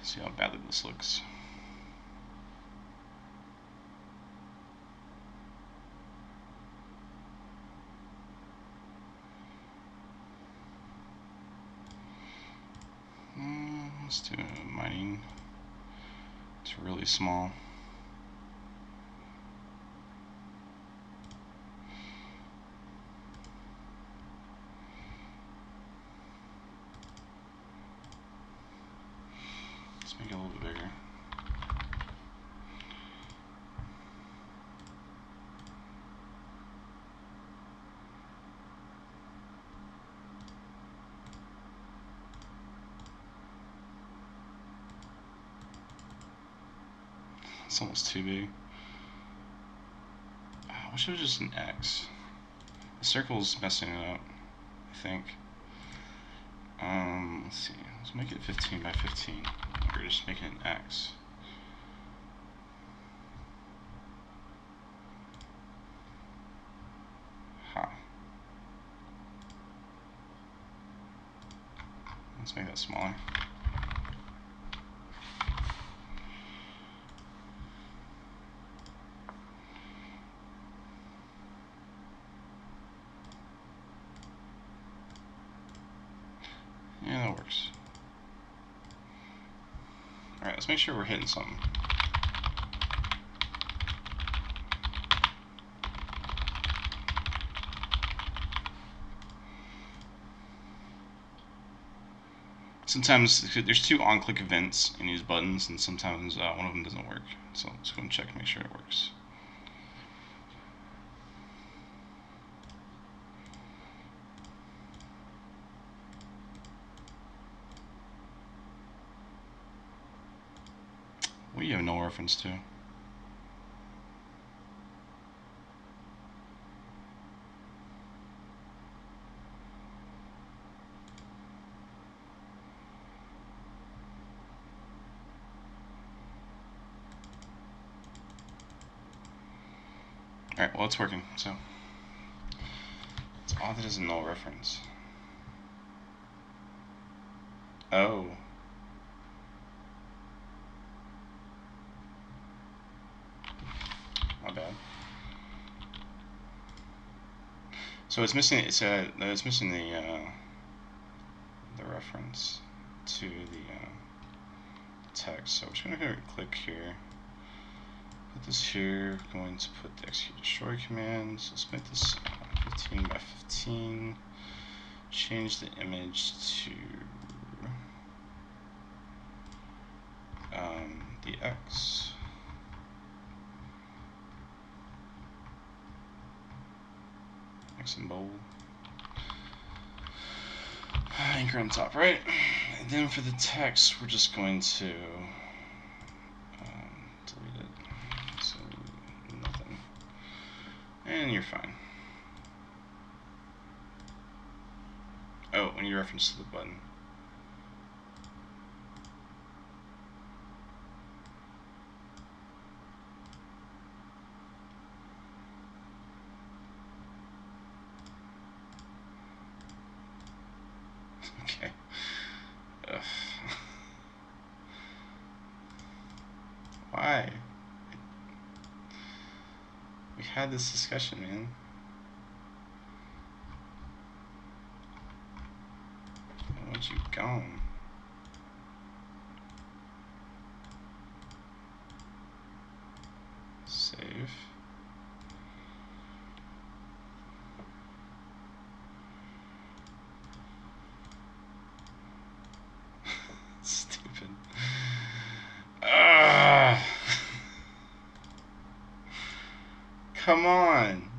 A: See how badly this looks. Let's do mining. It's really small. Let's make it a little bit bigger. It's almost too big. I wish it was just an X. The circle's messing it up, I think. Let's see. Let's make it 15 by 15. Or just make it an X. Huh. Let's make that smaller. works. Alright, let's make sure we're hitting something. Sometimes there's two on-click events in these buttons, and sometimes one of them doesn't work. So let's go and check and make sure it works. What do you have null reference to? Alright, well, it's working, so it's odd that it is a null reference. Oh. My bad. So it's missing. It's missing the reference to the text. So I'm just gonna go click here. Put this here. Going to put the execute destroy command. So let's make this 15 by 15. Change the image to the X. X in bold. Anchor on top, right? And then for the text, we're just going to delete it. So nothing. And you're fine. Oh, we need a reference to the button. Okay. Ugh. Why? We had this discussion, man. Where'd you go? Save. Stupid. Come on.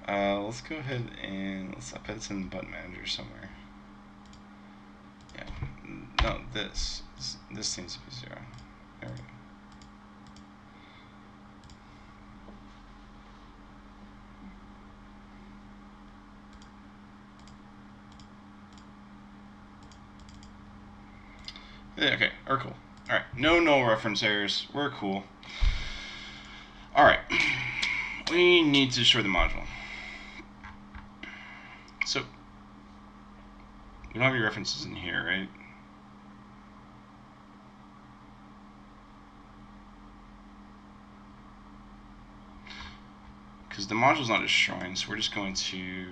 A: Let's go ahead and I bet it's in the button manager somewhere. Yeah. No, this needs to be 0. There we go. Okay, we're cool. Alright, no null reference errors. We're cool. Alright, we need to destroy the module. So, we don't have any references in here, right? Because the module's not destroying, so we're just going to...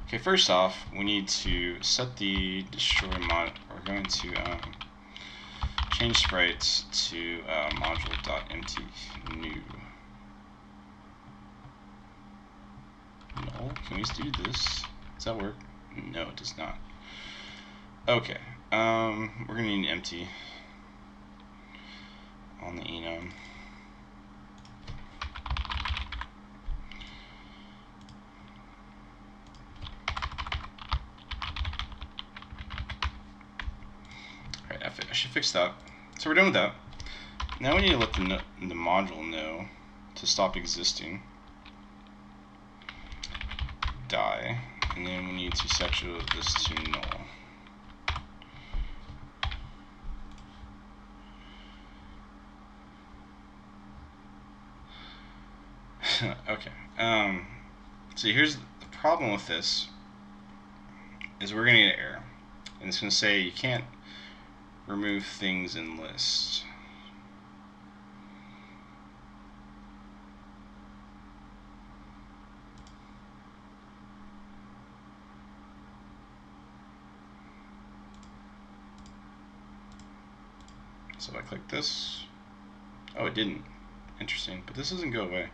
A: Okay, first off, we need to set the destroy mod. We're going to change sprites to module.empty new. No, can we just do this? Does that work? No, it does not. Okay, we're gonna need an empty on the enum. I should fix that. So we're done with that. Now we need to let the module know to stop existing. Die. And then we need to set this to null. Okay. So here's the problem with this is we're gonna get an error. And it's gonna say you can't remove things in lists. So if I click this, oh, it didn't. Interesting, but this doesn't go away.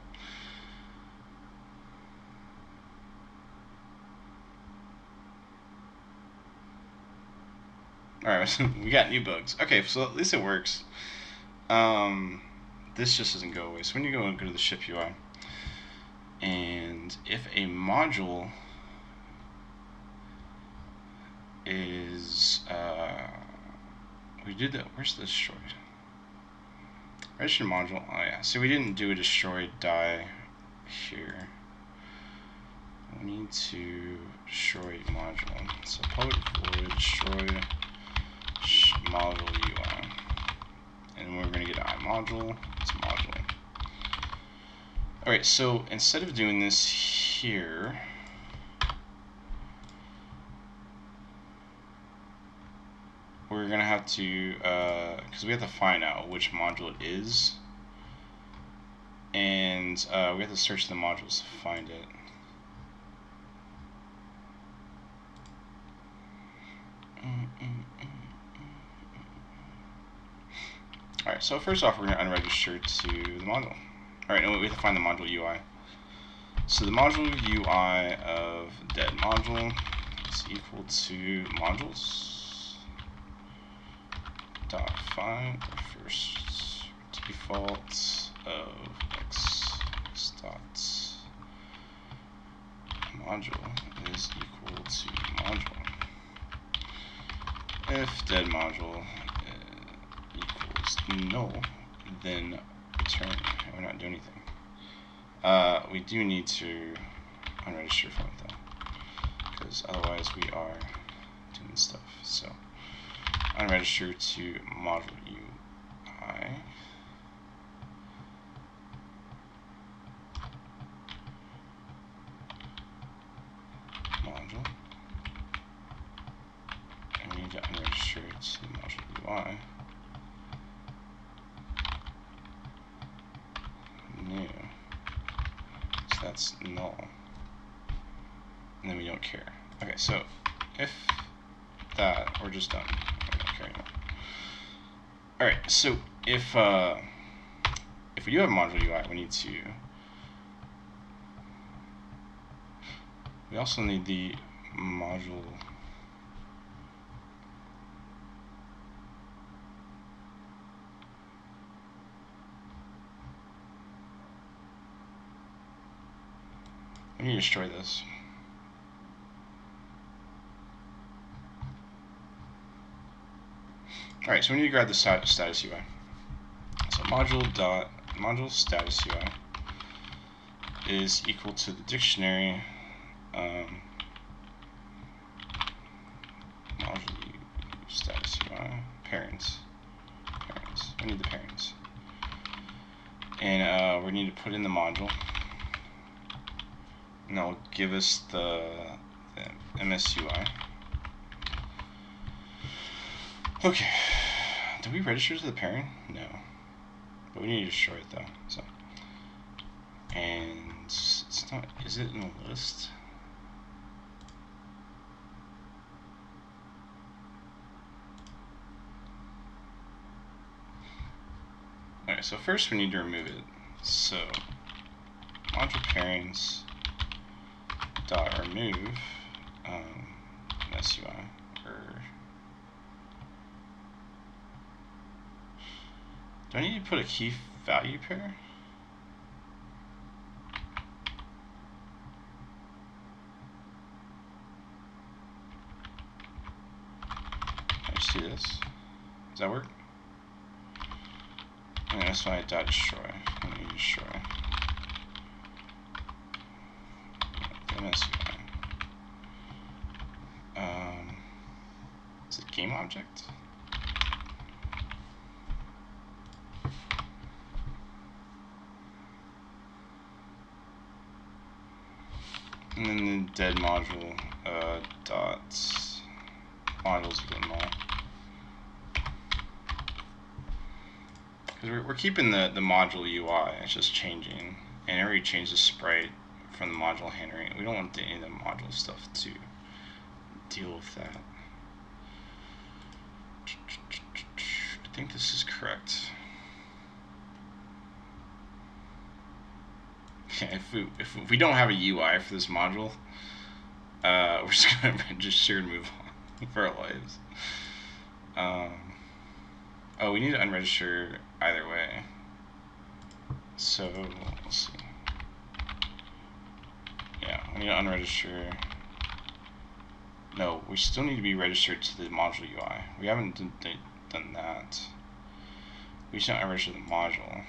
A: Alright, we got new bugs. Okay, so at least it works. This just doesn't go away. So when you go to the ship UI, and if a module is, we did that, where's the destroyed? Registered module, oh yeah, so we didn't do a destroyed die here. We need to destroy module. So public void destroy module UI. And we're going to get iModule, it's module. Alright, so instead of doing this here, we're going to have to, because we have to find out which module it is, and we have to search the modules to find it. Alright, so first off, we're going to unregister to the module. Alright, no, we have to find the module UI. So the module UI of dead module is equal to modules dot find first default of x dot module is equal to module. If dead module equals null, then return. We're not doing anything. We do need to unregister from it though, because otherwise we are doing stuff. So unregister to module UI. Module. And we need to unregister to module UI. New. So that's null. And then we don't care. Okay, so if that, we're just done. We don't care anymore. Alright, so if we do have module UI, we also need the module we need to destroy this. Alright, so we need to grab the status UI. So module status UI is equal to the dictionary module status UI parents. We need the parents, and we need to put in the module, and that will give us the MSUI. Okay, did we register to the parent? No, but we need to destroy it though. So, and it's not. Is it in the list? Okay, so first we need to remove it. So module parents dot remove MSUI or. Do I need to put a key value pair? I just do this. Does that work? And that's why I dot destroy. Let me destroy. MSUI. Is it game object? And then the dead module dot modules equal null. Because we're keeping the module UI, it's just changing, and it already changed the sprite from the module handling. We don't want any of the module stuff to deal with that. I think this is correct. Yeah, if we don't have a UI for this module, we're just gonna register and move on for our lives. Oh, we need to unregister either way. So let's see. Yeah, we need to unregister. No, we still need to be registered to the module UI. We haven't done that. We should not unregister the module.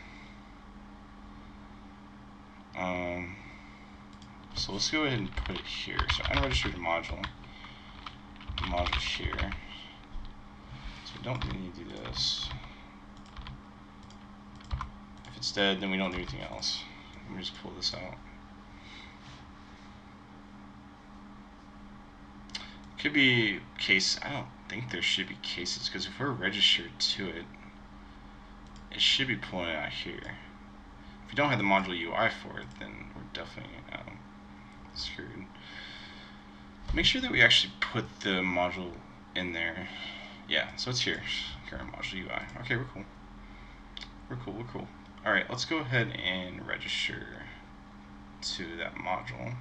A: So let's go ahead and put it here. So unregistered module. The module here. So we don't need to do this. If it's dead, then we don't do anything else. Let me just pull this out. Could be case. I don't think there should be cases, because if we're registered to it, it should be pulling it out here. If you don't have the module UI for it, then we're definitely screwed. Make sure that we actually put the module in there. Yeah, so it's here. Current module UI. Okay, we're cool. We're cool. We're cool. All right, let's go ahead and register to that module.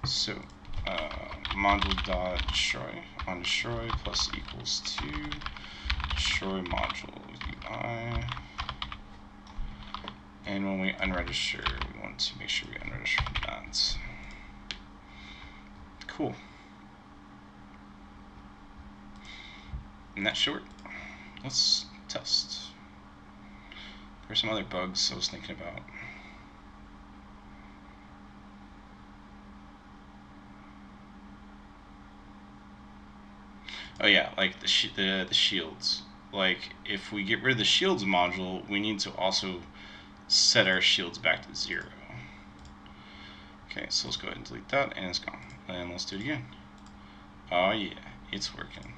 A: So module.destroy on destroy plus equals to destroy module UI. And when we unregister, we want to make sure we unregister from that. Cool. And that's short. Let's test. There's some other bugs I was thinking about. Oh yeah, like the shields. Like if we get rid of the shields module, we need to also set our shields back to 0. Okay, so let's go ahead and delete that, and it's gone. And let's do it again. Oh yeah, it's working.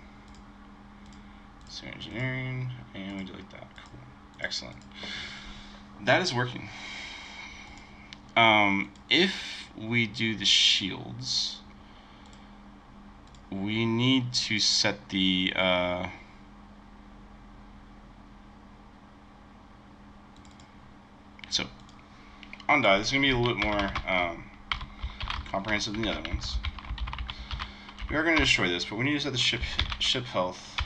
A: So engineering, and we delete that. Cool, excellent. That is working. If we do the shields, we need to set the so on die. This is gonna be a little bit more comprehensive than the other ones. We are gonna destroy this, but we need to set the ship health.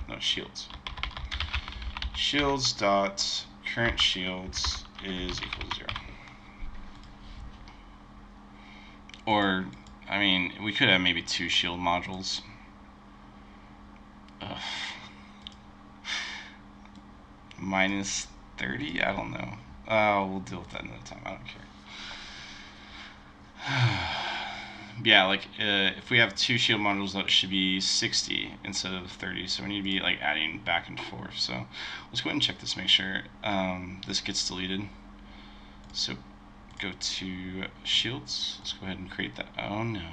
A: No, shields. Shields dot current shields is equal to 0. Or, I mean, we could have maybe 2 shield modules. Ugh. Minus 30? I don't know. We'll deal with that another time. I don't care. Yeah, like if we have 2 shield modules, that should be 60 instead of 30. So we need to be like adding back and forth. So let's go ahead and check this, make sure this gets deleted. So go to shields. Let's go ahead and create that. Oh no.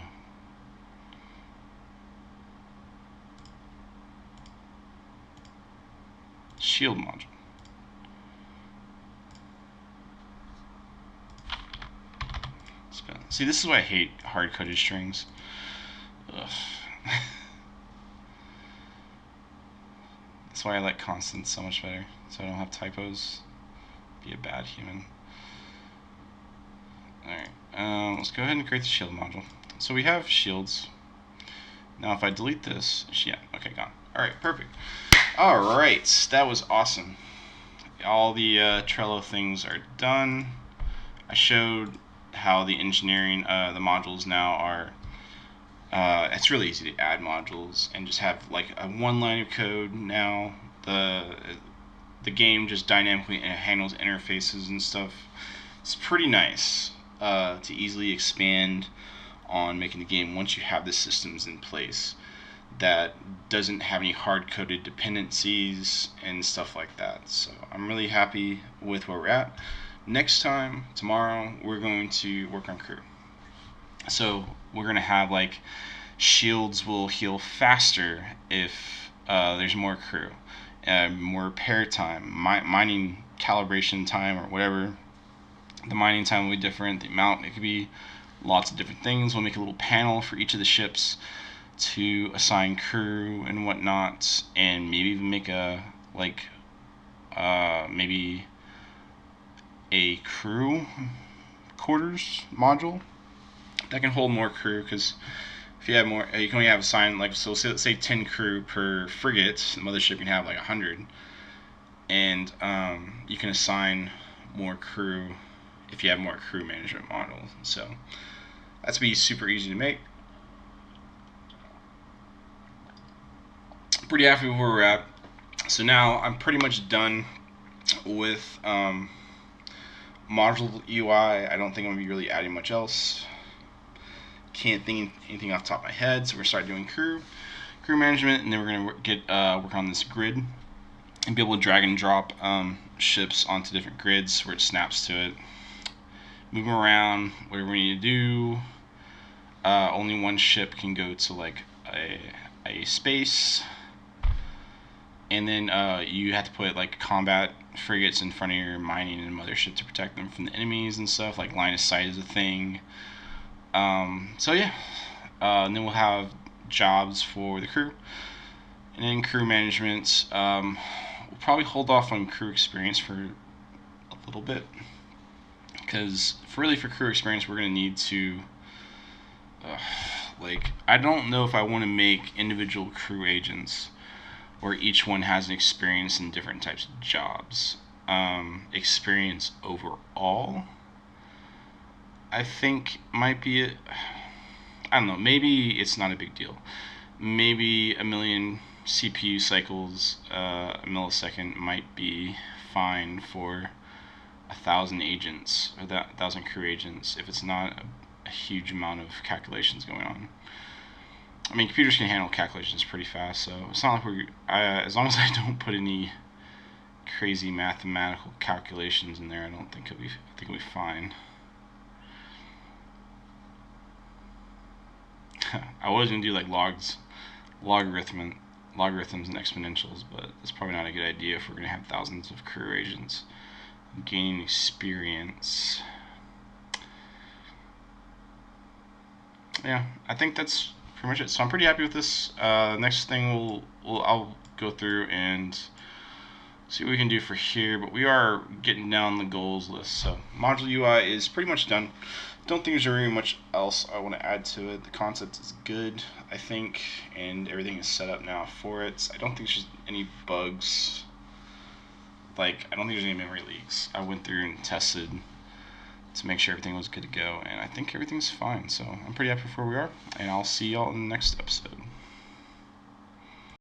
A: Shield module. See, this is why I hate hard-coded strings. Ugh. That's why I like constants so much better, so I don't have typos. Be a bad human. Alright, let's go ahead and create the shield module. So we have shields. Now if I delete this, yeah, okay, gone. Alright, perfect. Alright, that was awesome. All the Trello things are done. I showed how the engineering, the modules now are, it's really easy to add modules and just have like a 1 line of code now. The game just dynamically handles interfaces and stuff. It's pretty nice to easily expand on making the game once you have the systems in place that doesn't have any hard-coded dependencies and stuff like that. So I'm really happy with where we're at. Next time, tomorrow, we're going to work on crew. So we're going to have like shields will heal faster if there's more crew, more repair time, mining calibration time or whatever. The mining time will be different. The amount, it could be lots of different things. We'll make a little panel for each of the ships to assign crew and whatnot, and maybe even make a maybe a crew quarters module that can hold more crew, because if you have more, you can only have assigned, like, so say 10 crew per frigate. The mothership can have like 100, and you can assign more crew if you have more crew management models. So that's be super easy to make. Pretty happy with where we're at. So now I'm pretty much done with module UI. I don't think I'm gonna be really adding much else. Can't think anything off the top of my head, so we're gonna start doing crew management, and then we're gonna get work on this grid and be able to drag and drop ships onto different grids where it snaps to it. Move them around, whatever we need to do. Only one ship can go to like a space, and then you have to put like combat frigates in front of your mining and mothership to protect them from the enemies and stuff. Like line of sight is a thing. So yeah, and then we'll have jobs for the crew, and then crew management. We'll probably hold off on crew experience for a little bit, because for crew experience we're gonna need to like, I don't know if I want to make individual crew agents where each one has an experience in different types of jobs. Experience overall, I think might be it. I don't know, maybe it's not a big deal. Maybe a million CPU cycles a millisecond might be fine for 1,000 agents, or 1,000 crew agents, if it's not a huge amount of calculations going on. I mean, computers can handle calculations pretty fast, so it's not like as long as I don't put any crazy mathematical calculations in there, I think it'll be fine. I was gonna do like logarithms and exponentials, but that's probably not a good idea if we're gonna have thousands of crew agents gaining experience. Yeah, I think that's pretty much it. So I'm pretty happy with this. Next thing I'll go through and see what we can do for here, but we are getting down the goals list. So module UI is pretty much done. Don't think there's really much else I want to add to it. The concept is good, I think, and everything is set up now for it. I don't think there's any bugs. Like, I don't think there's any memory leaks. I went through and tested to make sure everything was good to go, and I think everything's fine. So I'm pretty happy with where we are, and I'll see y'all in the next episode.